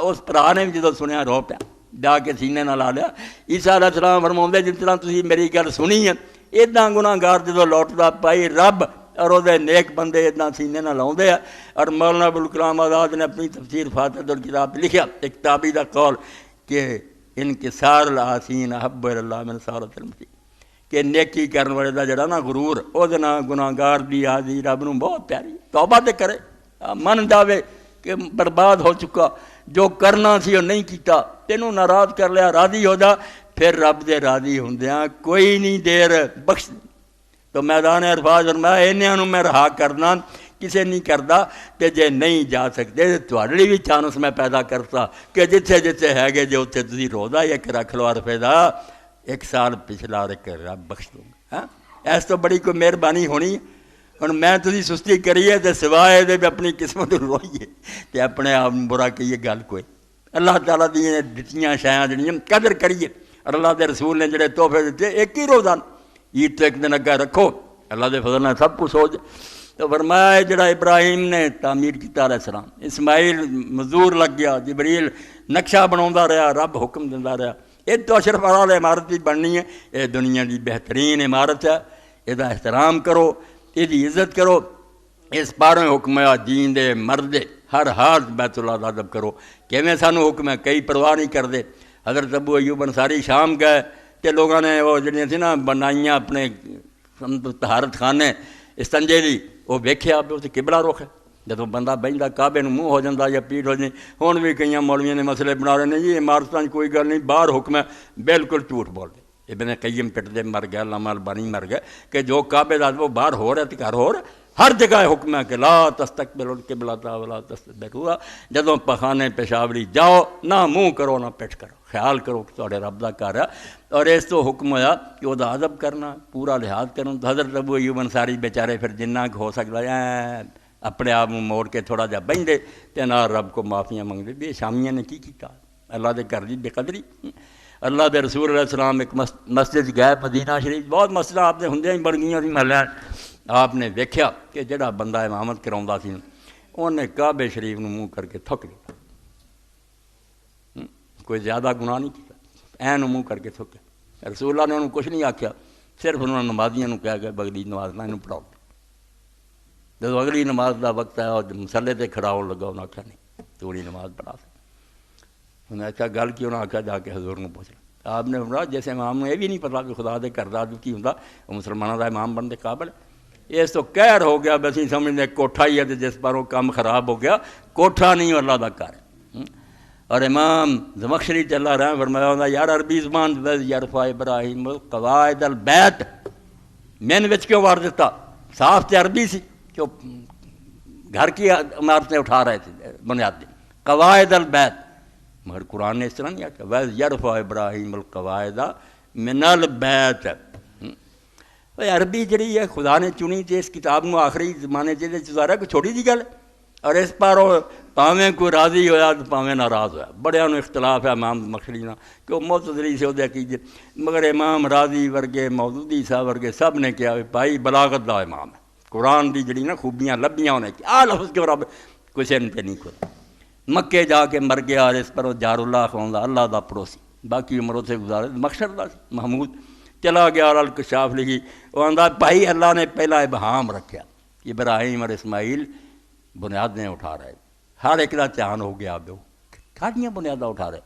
Speaker 1: اس پرا نے بھی جدوں سنیا رو پیا جا کے سینے نہ لا لیا. عیسیٰ علیہ السلام فرماؤندے جس طرح تسی میری گل سنی ہے اداں گناہ گار جدوں لوٹدا پائی رب اور وہ نیک بندے اتنا سینے نہ لاؤندے ہیں. اور مولانا ابوالکلام آزاد نے اپنی تفسیر فاتحۃ الکتاب لکھیا ایک تابعی دا قول کہ انکسار العاصین احب الی اللہ من سارۃ المسیح، کہ نیکی کرنے والے دا جڑا نا غرور وہ گناہ گار دی آزی رب نو بہت پیاری. توبہ تے کرے من جاوے کہ برباد ہو چکا جو کرنا سی وہ نہیں کیتا، تینوں ناراض کر لیا راضی ہو جا، پھر رب دے راضی ہوندیاں کوئی نہیں دیر بخش تو میدان عرفات فرمایا انہاں میں رہا کرنا کسے نہیں کردا تے جے نہیں جا سکتے تواڈے لئی بھی چانس میں پیدا کرتا کہ جتھے جتھے ہے گے جے اتھے تسی روزہ ایک رکھ لو عرفے دا 1 سال پچھلا رکھ رب بخش دوں گا ہاں ایس تو بڑی کوئی مہربانی ہونی ہن میں تسی سستی کریے تے سوائے دے اپنی قسمت روئیے تے اپنے آپ برا کہیے گل کوئی اللہ تعالیٰ دی دتیاں شیاں جڑیاں قدر کریے اور اللہ دے رسول نے جڑے تحفے دیتے ایک ہی روزہ عید تو ایک دن اگے رکھو اللہ دے فضل نے سب کچھ ہو جائے تو فرمایا جڑا ابراہیم نے تعمیر کیتا علیہ السلام اسماعیل مزدور لگ گیا جبریل نقشہ بناوندا رہا رب حکم دیندا رہا یہ تو اشرف اعلیٰ عمارت بھی بننی ہے یہ دنیا کی بہترین عمارت ہے یہ احترام کرو یہ عزت کرو اس پاروں حکم ہے دین دے مرد ہر حال بیت اللہ دا ادب کرو کیویں سانو حکم ہے کئی پرواہ نہیں کرتے حضرت ابو ایوب انصاری شام گئے تے لوگوں نے وہ جڑیاں سی نا بنائیاں اپنے طہارت خانے استنجے دی وہ ویکھیا بھی اتنے قبلہ رخ ہے جدوں بندہ بہندا کعبے نوں منہ ہو جاتا یا پیٹھ ہو جائے ہن بھی کئی مولویاں نے مسئلے بنا رہے ہیں جی عمارتاں کوئی گل نہیں باہر حکم ہے بالکل جھوٹ بول دے ابن قیم پٹدے مر گیا علامہ البانی مر گئے کہ جو کعبے دا وہ باہر ہو رہا ہے تے گھر ہو رہا ہے ہر جگہ حکم ہے کہ لا تستقبلوا القبلۃ ولا تستدبروها جدوں پخانے پیشاوری جاؤ نہ منہ کرو نہ پیٹھ کرو خیال کرو کہ تہاڈے رب دا گھر ہے اور اس تو حکم ہویا کہ وہ ادب کرنا پورا لحاظ کرنا تو حضرت ابو ایوب انصاری بیچارے پھر جنہ ہو سکتا ہے اپنے آپ موڑ کے تھوڑا جہا بہندے تے نہ رب کو معافیاں منگتے بھی شامیاں نے کی کیتا اللہ دے گھر دی بے قدری اللہ دے رسول علیہ السلام ایک مسجد گئے مدینہ شریف بہت مسجد آپ نے ہوندیاں ہی بڑھ گئیاں سی محلے آپ نے دیکھا کہ جڑا بندہ امامت کراوندا سی انہیں کعبے شریف نوں منہ کر کے تھک دیا کوئی زیادہ گناہ نہیں کیا این منہ کر کے تھکیا رسول اللہ نے انہوں کچھ نہیں آکھیا صرف انہوں نے نمازیاں نوں کہا کہ اگلی نماز نہ انہوں پڑھاؤ جب اگلی نماز دا وقت ہے اور مسلے تے کھڑا ہون لگا انہوں آکھیا نہیں تو اگلی نماز پڑھا سکتا انہیں اچھا گل کی انہوں آکھیا جا کے حضور نوں پوچھ لیا آپ نے فرمایا جیسے امام نوں یہ بھی نہیں پتا کہ خدا دے گھر دا کی ہوندا وہ مسلمانوں دا امام بننے قابل ہے اس تو قہر ہو گیا بس سمجھتے کوٹھا ہی ہے جس پر وہ کام خراب ہو گیا کوٹھا نہیں اللہ دا گھر ہے اور امام زمخشری تے اللہ رحم فرمایا ہوندا یار عربی زبان یرفع ابراہیم القواعد البیت مین وچ کیوں وار دیتا صاف تے عربی سی کہ گھر کی عمارتیں اٹھا رہے تھے بنیادی قواعد البیت مگر قرآن نے اس طرح نہیں آتا ویز یرفع ابراہیم القواعد من البیت عربی جڑی ہے خدا نے چنی تے اس کتاب میں آخری زمانے چارا کوئی چھوٹی جی گل اور اس پر پاویں کوئی راضی ہویا تو پاویں ناراض ہویا بڑیاں نوں اختلاف ہے امام مخشری نہ کہ وہ معتزلی سے وہ عقیدے مگر امام راضی ورگے مودودی صاحب ورگے سب نے کہا بھائی بلاغت دا امام ہے قرآن دی جڑی نا خوبیاں لبیاں انہیں کہ آ لفظ کے برابر کسی نے تے نہیں کھولا مکے جا کے مر گیا اور اس پر وہ جار اللہ خواندہ اللہ دا پڑوسی باقی عمر سے گزارے مخشر دا محمود چلا گیا اور الکشاف لکھی وہ آندا بھائی اللہ نے پہلا ابہام رکھا ابراہیم اور اسماعیل بنیادیں اٹھا رہے ہر ایک دا چان ہو گیا اب کھاڑیاں بنیادیں اٹھا رہے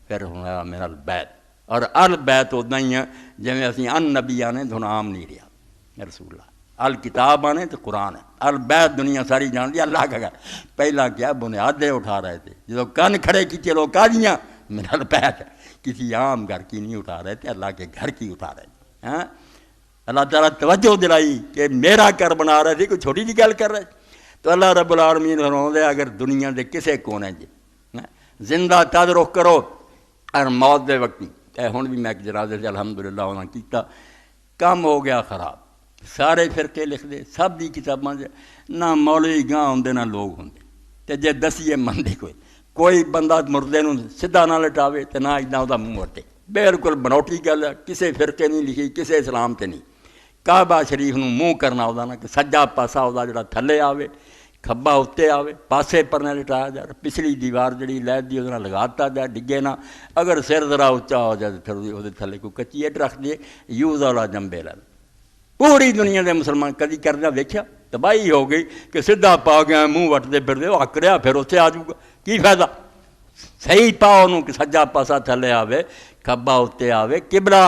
Speaker 1: پھر ہونا میرا البیت اور البیت اتنا ہی ہے جویں اسی ان نبی آنے دھنام نہیں رہا رسول اللہ الکتاب آنے تو قرآن ہے البیت دنیا ساری جان دی اللہ کا گھر پہلا کیا بنیادیں اٹھا رہے تھے جب کن کھڑے کی چلو کھاڑیاں میرا البیت ہے کسی عام گھر کی نہیں اٹھا رہے تھے اللہ کے گھر کی اٹھا رہے تھے ہاں اللہ تعالیٰ توجہ دلائی کہ میرا گھر بنا رہے تھے کوئی چھوٹی جی گل کر رہے تو اللہ رب العالمین فرماؤں دے اگر دنیا دے کسے کونے جی زندہ تد رخ کرو اور موت دے وقت ہن بھی میں ایک جنازے سے الحمدللہ انہاں کیتا کم ہو گیا خراب سارے فرقے لکھ دے سب دی کتاباں نہ مولوی گاں ہوندے نہ لوگ ہوندے تے جے دسیے مندے کوئی بندہ مردے نوں سدھا نہ لٹاوے تے نہ اِداں اُدا منہ وٹے بالکل بنوٹی گل ہے کسے فرقے نہیں لکھی کسے اسلام تے نہیں کعبہ شریف نوں منہ کرنا اُدا نہ کہ سجا پاسا اُدا جڑا تھلے آوے کھبا اتنے آوے پاسے پر نہ لٹایا جائے پچھلی دیوار جڑی لائٹ دی وہ لگاتا جائے ڈگے نہ اگر سر ذرا اچا ہو جائے تو وہ تھلے کوئی کچی اٹ رکھ دیے یوز والا جمبے لے پوری دنیا دے مسلمان کدی کردہ ویکھیا تباہی ہو گئی کہ سدھا پا گیا منہ وٹتے پھرتے وہ اکڑیا پھر اتنے آ جاؤ گا کی فائدہ صحیح پاؤ انہوں کہ سجا پاسا تھلے آوے کھبا اتنے آوے قبلہ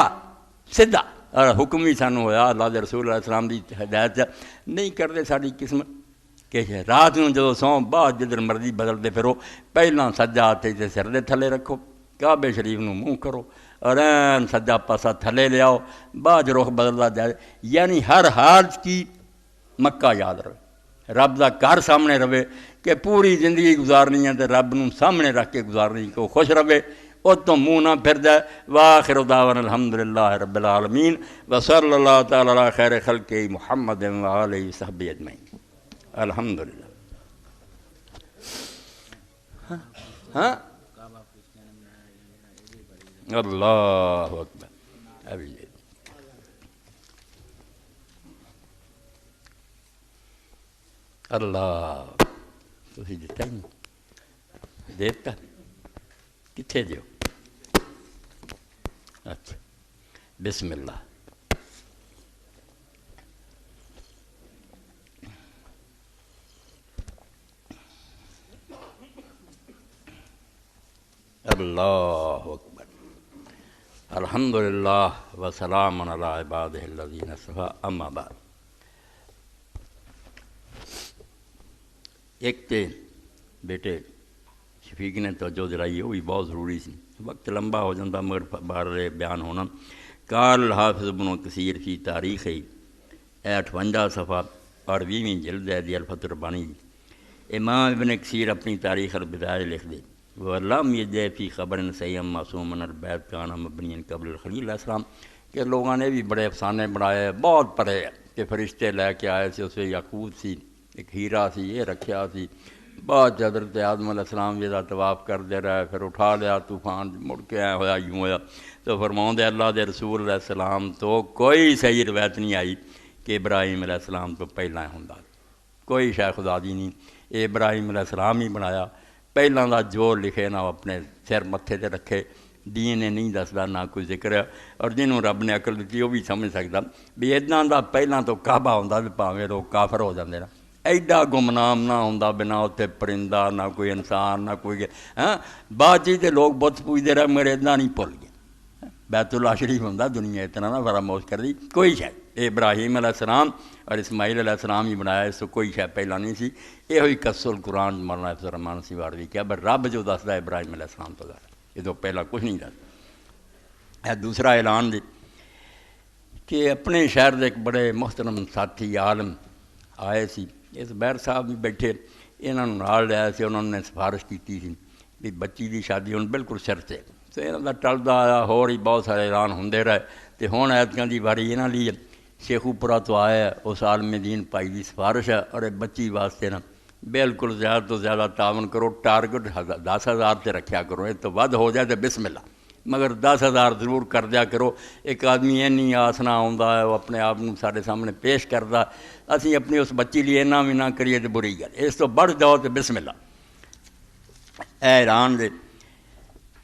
Speaker 1: سدھا اور حکم بھی سانوں ہویا اللہ دے رسول علیہ السلام دی ہدایت نہیں کرتے ساری قسمت کہ رات نوں جدوں سو بعد جدھر مرضی بدلتے پھرو پہلاں سجا ہاتھ تے سر دے تھلے رکھو کعبے شریف نو منہ کرو اور این سجا پاسا تھلے لے آؤ، بعد رخ بدلتا جائے، یعنی ہر حال کی مکہ یاد رہے، رب دا گھر سامنے رہے کہ پوری زندگی گزارنی ہے تو رب نو سامنے رکھ کے گزارنی کہ وہ خوش رہے، اس تو منہ نہ پھر جائے۔ وآخر دعوانا الحمدللہ رب العالمین وصلی اللہ تعالی علی خیر خلق محمد وآلہ وصحبہ اجمعین۔ الحمدللہ۔ ہاں اللہ اکبر۔ ابھی اللہ تسی دیتا ہی نہیں، دیتا کتھے دیو؟ اچھا بسم اللہ۔ اللہ اکبر۔ الحمدللہ وسلام علی عبادہ الذین اصطفیٰ، اما بعد۔ ایک تے بیٹے شفیق نے توجہ دلائی، وہ بھی بہت ضروری سی، وقت لمبا ہو جاتا مگر بار بیان ہونا۔ قال حافظ ابن کثیر فی تاریخ 58 صفحہ اور 20ویں جلد ہے دی الفتح الربانی۔ امام ابن کثیر اپنی تاریخ البدایہ لکھ دے، وَلَمْ يَجِدْ فِي خَبَرٍ صَحِيحٍ مَعْصُومًا الْبَيْتُ كَانَ مَبْنِيًّا قبل الخلیل علیہ السلام، کہ لوگوں نے بھی بڑے افسانے بنائے، بہت پڑھے کہ فرشتے لے کے آئے سے، اس میں یاقوت سی، ایک ہیرا سی، یہ رکھیا سی، بعد حضرت آدم علیہ السلام یہ طواف کر دے رہا ہے، پھر اٹھا لیا طوفان، مڑ کے آیا ہوا یوں ہوا، تو فرماؤں دے اللہ دے رسول علیہ السلام تو کوئی صحیح روایت نہیں آئی کہ ابراہیم علیہ السلام تو پہلا ہوندا، کوئی شے خدا دی نہیں، یہ ابراہیم علیہ السلام ہی بنایا، پہلاں دا جو لکھے نہ اپنے سر متھے تے رکھے، دین نے نہیں دسدا نہ کوئی ذکر ہے، اور جنہوں رب نے عقل دیتی وہ بھی سمجھ سکتا بھی اداں دا پہلاں تو کعبہ ہوندا تے بھاویں لوگ کافر ہو جاندے نا، ایڈا گمنام نہ ہوندا بنا اتنے پرندہ نہ کوئی انسان نہ کوئی، ہاں بعد چیز لوگ بت پوجتے رہے مگر اتنا نہیں بھول گئے، بیت اللہ شریف ہوندا، دنیا اتنا نہ فراموش کر دی، کوئی شے ابراہیم علیہ السلام اور اسماعیل علیہ السلام ہی بنایا، اس کو کوئی شے پہلا نہیں سی، یہ ہوئی قص القرآن مولانا حفظ الرحمان سی واروی کیا بر رب جو دسدا ہے ابراہیم علیہ السلام تو دسدا، یہ تو پہلا کچھ نہیں دسدا۔ دوسرا اعلان دی کہ اپنے شہر دے ایک بڑے محترم ساتھی عالم آئے سی، اس بیر صاحب بھی بیٹھے، انہوں نے نال لیا سی، انہوں نے سفارش کی تھی بھی بچی دی شادی ہوں بالکل سر سے، تو انہوں کا ٹلدا آیا، ہور ہی بہت سارے اعلان ہوندے رہے، تو ہوں ایتکاں دی واری انہاں لی شیخو پورا تو آیا، اس عالم دین پائی دی سفارش ہے، اور بچی واسطے نا بالکل زیادہ تو زیادہ تعاون کرو، ٹارگٹ 10,000 تے رکھیا کرو، یہ تو ود ہو جائے تو بسم اللہ، مگر 10,000 ضرور کر دیا کرو۔ ایک آدمی اینی آسنا آوندا ہے، وہ اپنے آپ کو سارے سامنے پیش کردا، اسی اپنی اس بچی لیے اینا بھی نہ کریے تو بری گل، اس تو بڑھ جاؤ تو بسم اللہ۔ اے ایران دے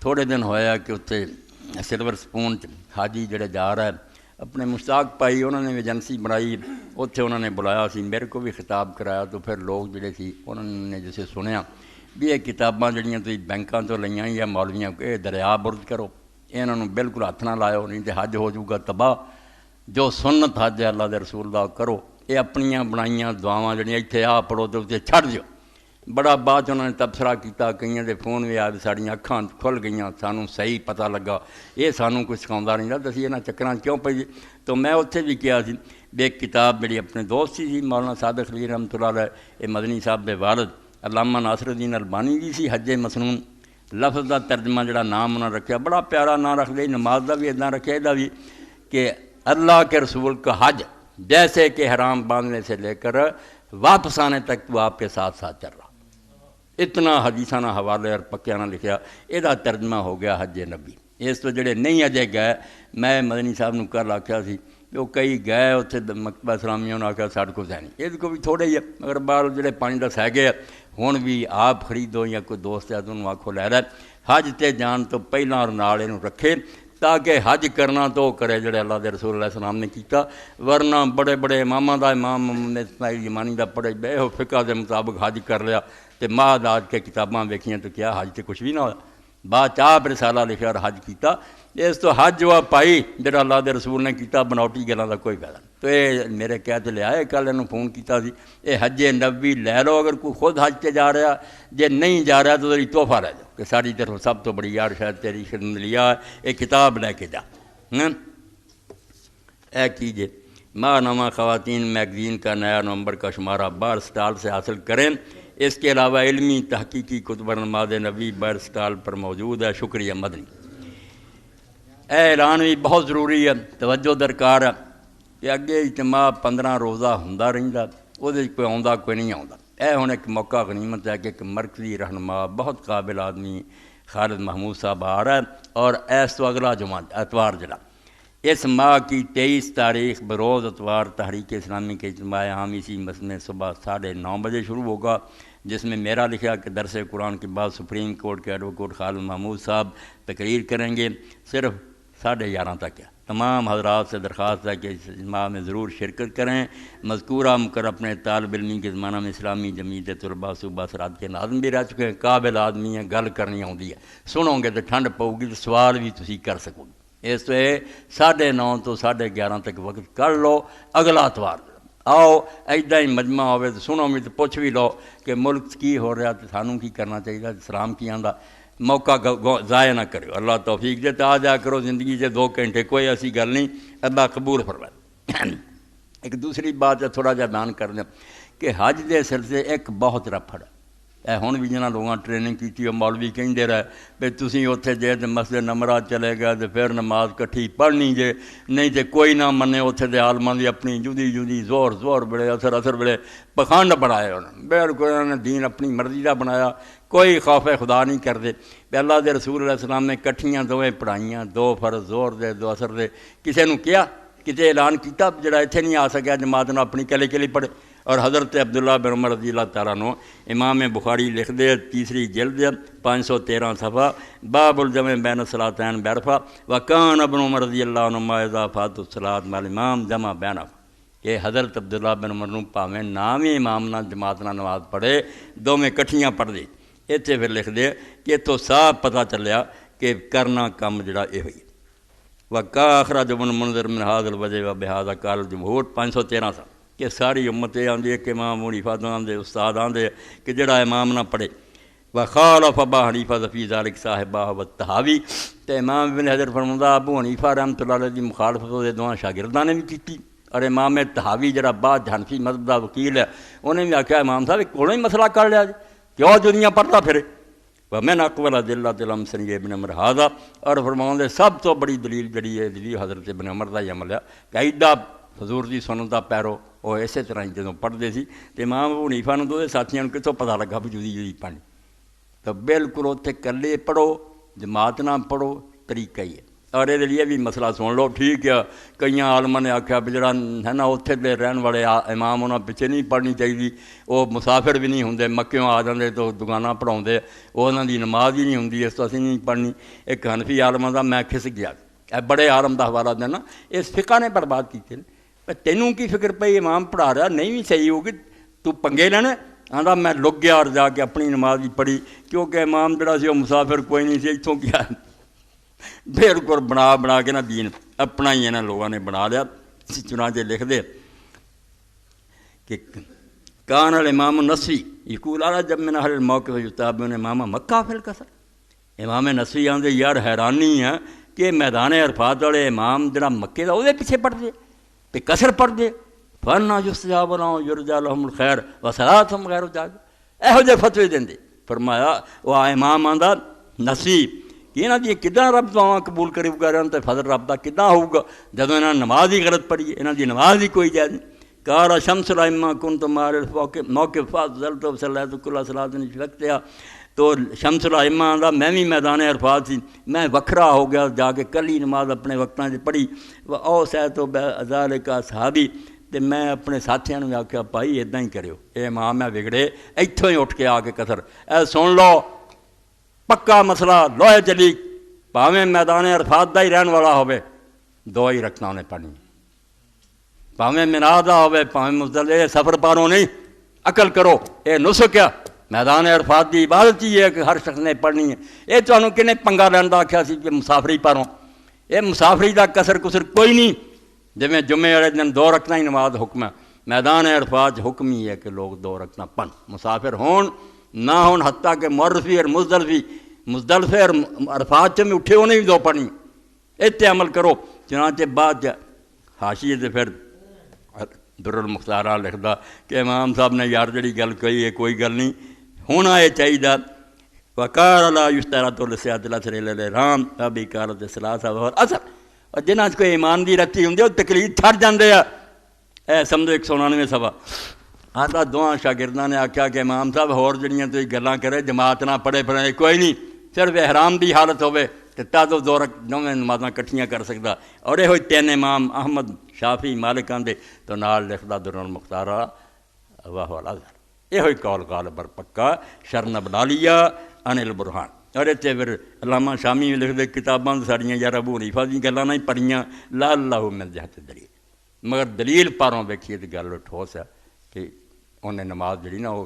Speaker 1: تھوڑے دن ہویا کہ اتنے سلور سپون حاجی جڑے جا رہا ہے، اپنے مشتاق پائی انہوں نے ایجنسی بنائی، اتنے انہوں نے بلایا سی، میرے کو بھی خطاب کرایا، تو پھر لوگ جڑے سی انہوں نے جسے سنیا بھی یہ کتاباں جڑیاں تسی بینکاں تو لئیاں یا مولویاں کو یہ دریا برد کرو، انہوں نے بالکل ہاتھ نہ لائیو، نہیں تو حج ہو جاؤگا تباہ، جو سنت حج ہے اللہ دے رسول دا کرو، یہ اپنیاں بنائیاں دعاواں جڑیاں اتنے آ پڑھو تو اتنے چھڑ دیو۔ بڑا بعد انہوں نے تبصرہ کیتا، کئیاں دے فون بھی آئے، ساڑیاں اکھاں کھل گئیاں، سانوں صحیح پتہ لگا یہ سانوں کچھ سکھاؤندا نہیں رہا، اسی انہاں چکراں کیوں پئی۔ تو میں اتنے بھی کیا سی بھی ایک کتاب میری اپنے دوست سی مولانا صادق علی رحمۃ اللہ علیہ، یہ مدنی صاحب دے والد علامہ ناصر الدین البانی دی سی، حج مسنون، لفظ دا ترجمہ جڑا نام انہوں نے رکھا بڑا پیارا نام رکھ دے، نماز دا بھی اتنا رکھا یہ بھی کہ اللہ کے رسول کا حج جیسے کہ حرام باندھنے سے لے کر واپس آنے تک وہ آپ کے ساتھ ساتھ چل رہا، اتنا حدیثانہ حوالے اور پکیانہ لکھیا، یہ ترجمہ ہو گیا حج نبی۔ اس تو جڑے نہیں اجے گئے، میں مدنی صاحب نے کل آخیا سی وہ کئی گئے اتنے مکتبہ اسلامیہ نے آخیا ساڑھے کو ہے نہیں، یہ کو بھی تھوڑے ہی ہے، مگر بار جڑے 5-10 ہے گئے ہوں بھی آپ خریدو یا کوئی دوست ہے تو انہوں آکھو لے رہا حج تے جان تو پہلا اور نال انہوں رکھے تاکہ حج کرنا تو کرے جڑے اللہ دے رسول علیہ السلام نے کیتا، ورنہ بڑے بڑے امامہ دا امام محمد اسماعیل یمانی دا پڑھے بے ہو فقہ دے مطابق حج کر لیا تے ماہ آج کے کتاباں ویکھیاں تو کیا حج تے کچھ بھی نہ ہوا، بعد آپ رسالہ لکھا اور حج کیتا. اس تو حج ہوا پائی جڑا اللہ دے رسول نے کیتا، بناوٹی گلاں دا کوئی فائدہ نہیں. تو یہ میرے کہہ تے لے آئے، کل انہوں فون کیتا سی، یہ حج نبوی لے لو اگر کوئی خود حج تے جا رہا، جے نہیں جا رہا تو تیری تحفہ لے جاؤ کہ ساری طرف سب تو بڑی یار شاید تیری خدمت لیا یہ کتاب لے کے جا. اے کیجیے ماہ نامہ خواتین میگزین کا نیا نومبر کا شمارہ بار سٹال سے حاصل کریں. اس کے علاوہ علمی تحقیقی کتب نماد نبی بر سٹال پر موجود ہے. شکریہ مدنی. اے اعلان بھی بہت ضروری ہے، توجہ درکار ہے کہ اگے اجتماع 15 روزہ ہوندا رہندا، وہ کوئی آندا کوئی نہیں آندا. اے ہن ایک موقع غنیمت ہے کہ ایک مرکزی رہنما بہت قابل آدمی خالد محمود صاحب آ رہا ہے، اور ایس تو اگلا جمعہ اتوار جڑا اس ماہ کی 23 تاریخ بروز اتوار تحریک اسلامی کے اجتماع عام اسی مسجد میں صبح 9:30 بجے شروع ہوگا، جس میں میرا لکھا کہ درس قرآن کے بعد سپریم کورٹ کے ایڈوکیٹ خالد محمود صاحب تقریر کریں گے. صرف 11:30 تک ہے. تمام حضرات سے درخواست ہے کہ اس اجتماع میں ضرور شرکت کریں. مذکورہ مکر اپنے طالب علمی کے زمانہ میں اسلامی جمعیت طلباء صوبہ سرحد کے ناظم بھی رہ چکے ہیں. قابل آدمی ہیں، گل کرنی آتی ہے، سنو گے تو ٹھنڈ پؤ گی تو سوال بھی تسی کر سکو گے. اس تو 9:30 تو 11:30 تک وقت کر لو. اگلا اتوار آؤ، ایدا ہی مجمع ہوئے تو سنو بھی تو پوچھ بھی لو کہ ملک کی ہو رہا تو سانوں کی کرنا چاہیے، اسلام کی آندا. موقع ضائع نہ کرو. اللہ توفیق دے. تو آ جا کرو زندگی سے 2 گھنٹے، کوئی ایسی گل نہیں. اللہ قبول فرمائے. ایک دوسری بات ہے تھوڑا جا بیان کر دیں کہ حج دے سلسلے ایک بہت رفڑ ہے. اے ہن بھی جنہاں لوگاں ٹریننگ کیتی ہے مولوی کہندے رہے بھئی تسی اوتھے جے تے مسجد نمرات چلے گئے تے پھر نماز کٹھی پڑھنی جے، نہیں تے کوئی نہ منے. اوتھے دے عالماں دی اپنی جدی جدی زور بڑے اثر بڑے پخانڈ بنائے انہوں نے. بالکل انہوں نے دین اپنی مرضی دا بنایا، کوئی خوف خدا نہیں کرتے. اللہ دے رسول علیہ السلام نے کٹھیاں دوویں پڑھائیاں، 2 فرض زور دے 2 اثر دے. کسے نوں کیا کتے اعلان کیتا جڑا ایتھے نہیں آ سکیا جماعت نوں اپنی کلی پڑھے. اور حضرت عبداللہ بن عمر رضی اللہ تعالیٰ عنہ امام بخاری لکھ دے 3 جلد 513 صفحہ باب الجمع بین الصلاتین بعرفہ وکان ابن عمر رضی اللہ عنہما اذا فات الصلاۃ مع الامام جمع بینہ. کہ حضرت عبداللہ بن عمر نوں پاویں نام ہی امام نہ جماعت نہ نماز پڑھے، دوویں کٹھیاں پڑھ دے. اتنے پھر لکھ دے کہ اتوں صاف پتہ چلیا کہ کرنا کم جڑا یہ ہوئی. وقا اخرج ابن منذر من هذا الوجه وبهذا قال الجمهور 513 سال کہ ساری امت یہ آندی ہے کہ امام حنیفہ آندے استاد آندے کہ جڑا امام نہ پڑھے. وخالف ابا حنیفہ فی ذلک صاحبہ والطحاوی. تے امام ابن حجر فرماتا ابو حنیفہ رحمۃ اللہ علیہ دی مخالفت دے دوواں شاگرداں نے بھی کیتی، اور امام طحاوی جڑا بعد حنفی مذہب دا وکیل ہے انہیں بھی آکھیا امام صاحب کولوں ہی مسئلہ کر لیا جی، کیوں دنیا پڑھتا پھرے. ومن اقوال ادلۃ الامثل ابن عمر ھذا. اور فرماؤندے سب تو بڑی دلیل جڑی ہے دلیل حضرت ابن عمر دا یہ عمل ہے کہ ایڈا حضور دی سنت دا پیرو وہ اسی طرح جدوں پڑھتے سی تو امام ابو حنیفہ نوں دے ساتھیاں نوں کتوں پتہ لگا بھی جدی پڑھنی. تو بالکل اتنے کلے پڑھو، جماعت نہ پڑھو، طریقہ ہی ہے. اور یہ لیے بھی مسئلہ سن لو ٹھیک ہے. کئی عالماں نے آخیا بھی جڑا ہے نا اتنے دے رہن والے امام انہاں پیچھے نہیں پڑھنی چاہیے، وہ مسافر بھی نہیں ہوندے، مکیوں آ جاندے تو دکاناں پڑھاؤندے، وہ انہاں دی نماز ہی نہیں ہوندی، اس تو اسی نہیں پڑھنی. ایک حنفی عالماں دا میں کھس گیا، بڑے عالم دا حوالہ دینا، اس فقہ نے برباد کیتے ہیں. تینوں کی فکر پئی امام پڑھا رہا نہیں بھی صحیح ہوگی تو پنگے لینا. آندا میں لگ گیا اور جا کے اپنی نماز ہی پڑھی کیونکہ امام جڑا سی وہ مسافر کوئی نہیں سی. اتوں کیا بالکل بنا کے نا دین اپنا ہی انہاں لوگوں نے بنا لیا. چنانچہ لکھ دے کہ کان الامام النسوی یقول اعلیٰ جب من اہل الموقف یتابعون امام مکہ فی القصر. امام نسوی آندے یار حیرانی ہے کہ میدان عرفات والے امام جڑا مکے دا وہ پیچھے پڑھ دے تے قصر پڑھ دے. فنا یستجاب لهم یرجى لهم الخیر وصلاتهم غیر جاز. یہو جے فتوی دیندے. فرمایا وہ امام آندا نسوی کہ انہاں دی کداں رب دعا قبول کرے گا تے فضل رب دا کداں ہوگا جدوں انہاں نماز ہی غلط پڑھی ہے، انہاں دی نماز ہی کوئی جائز نہیں. قال شمس الائمہ کنت مع موقف فضلت وصلیت کل صلاۃ فی وقتها. تو شمس الائمہ آندا میں بھی میدان عرفات سی، میں وکھرا ہو گیا جا کے کلی نماز اپنے وقتاں وچ پڑھی. او سیت و ذالک اصحابی تے میں اپنے ساتھیاں نوں آکھیا بھائی اداں ہی کریو، اے امام ہے بگڑے ایتھوں ہی اٹھ کے آ کے قصر. اے سن لو پکا مسئلہ لوہے چلی، بھاویں میدان عرفات دا ہی رہن والا ہوے 2 ہی رکھنا انہیں پڑھنی، بھاویں مینا دا ہوے بھاویں مزدلفہ. سفر پاروں نہیں، عقل کرو. اے نسک ہے میدان عرفات کی عبادت ہی ہے کہ ہر شخص نے پڑھنی ہے. یہ تمہیں کنے پنگا لین کا آخیا سی کہ مسافری پروں یہ مسافری کا کسر کسر کوئی نہیں. جی جمعے والے دن 2 رکعتاں ہی نماز حکم ہے. میدان عرفات حکم ہی ہے کہ لوگ 2 رکعتاں پڑھ مسافر ہون نہ ہون، حتیٰ کہ معرفی اور مزدلفے اور عرفات میں اٹھے انہیں بھی 2 پڑھنی. اتنے عمل کرو. چنانچہ بعد حاشیے سے پھر در المختارہ لکھدا کہ امام صاحب نے یار جڑی گل کہی ہے کوئی گل نہیں ہونا یہ چاہیے. وقار لا یشترط لصحۃ العصر الا الحرام ابھی کارت ثلاثہ اور اثر. اور جنہاں کوئی ایمان دی رتی ہوندی وہ تقلید چھڈ جاندے آ. اے سمجھو 199 صفحہ. آتا 2 شاگرداں نے آکھیا کہ امام صاحب ہور جڑیاں تسی گلاں کرے جماعت نہ پڑھے کوئی نہیں، صرف احرام دی حالت ہوے تے تو 2 نمازاں کٹھیاں کر سکدا. اور یہ ہوئی 3 امام احمد شافی مالک آندے تو نال لکھدا در المختارہ واہ الازہر. یہ ہوئی قول قال پر پکا شرن بلالیہ عن البرہان. اور اتنے پھر علامہ شامی لکھ دے کتاباں ساڑیاں یار ابو حنیفہ دی گلاں نہیں پڑھیاں لا اللہ من جہت دلیل، مگر دلیل پاروں ویکھیے تو گل ٹھوس ہے کہ انہیں نماز جڑی نا وہ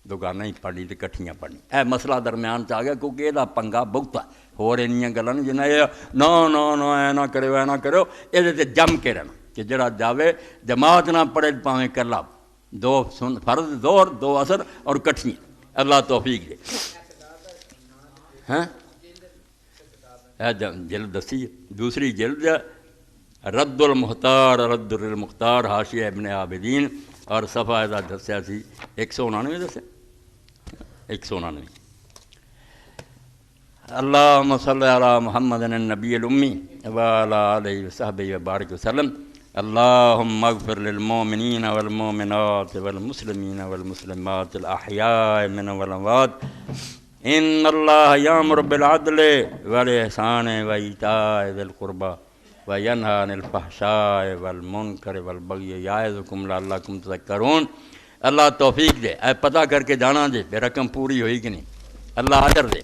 Speaker 1: دوگانہ ہی پڑھنی تو کٹھیاں پڑھنی. اے مسئلہ درمیان چ آ گیا کیونکہ یہ پنگا بہت ہے. ہور اینیاں گلاں نہیں جنہیں یہ نہ اے نہ کرو یہ جم کے رہنا کہ جڑا جاوے جماعت نہ پڑھے پاویں کلا 2 فرض 2 اثر اور کٹھیاں. اللہ توفیق دے. ہاں جلد دسی دوسری جلد رد المختار رد المختار حاشیہ ابن عابدین اور صفحہ ایسا دسیا سی 199 دسیا 199. اللہم صلی علی محمد النبی الامی وعلی آلہ وصحبہ وبارک وسلم. اللہم اغفر للمؤمنین والمؤمنات والمسلمین والمسلمات الاحیاء من والاموات. ان اللہ یامر بالعدل والاحسان وایتاء ذی القربى وینہی عن الفحشاء والمنکر والبغی یعظکم لعلکم تذکرون. اللہ توفیق دے. اے پتہ کر کے جانا جے رقم پوری ہوئی کہ نہیں. اللہ اجر دے.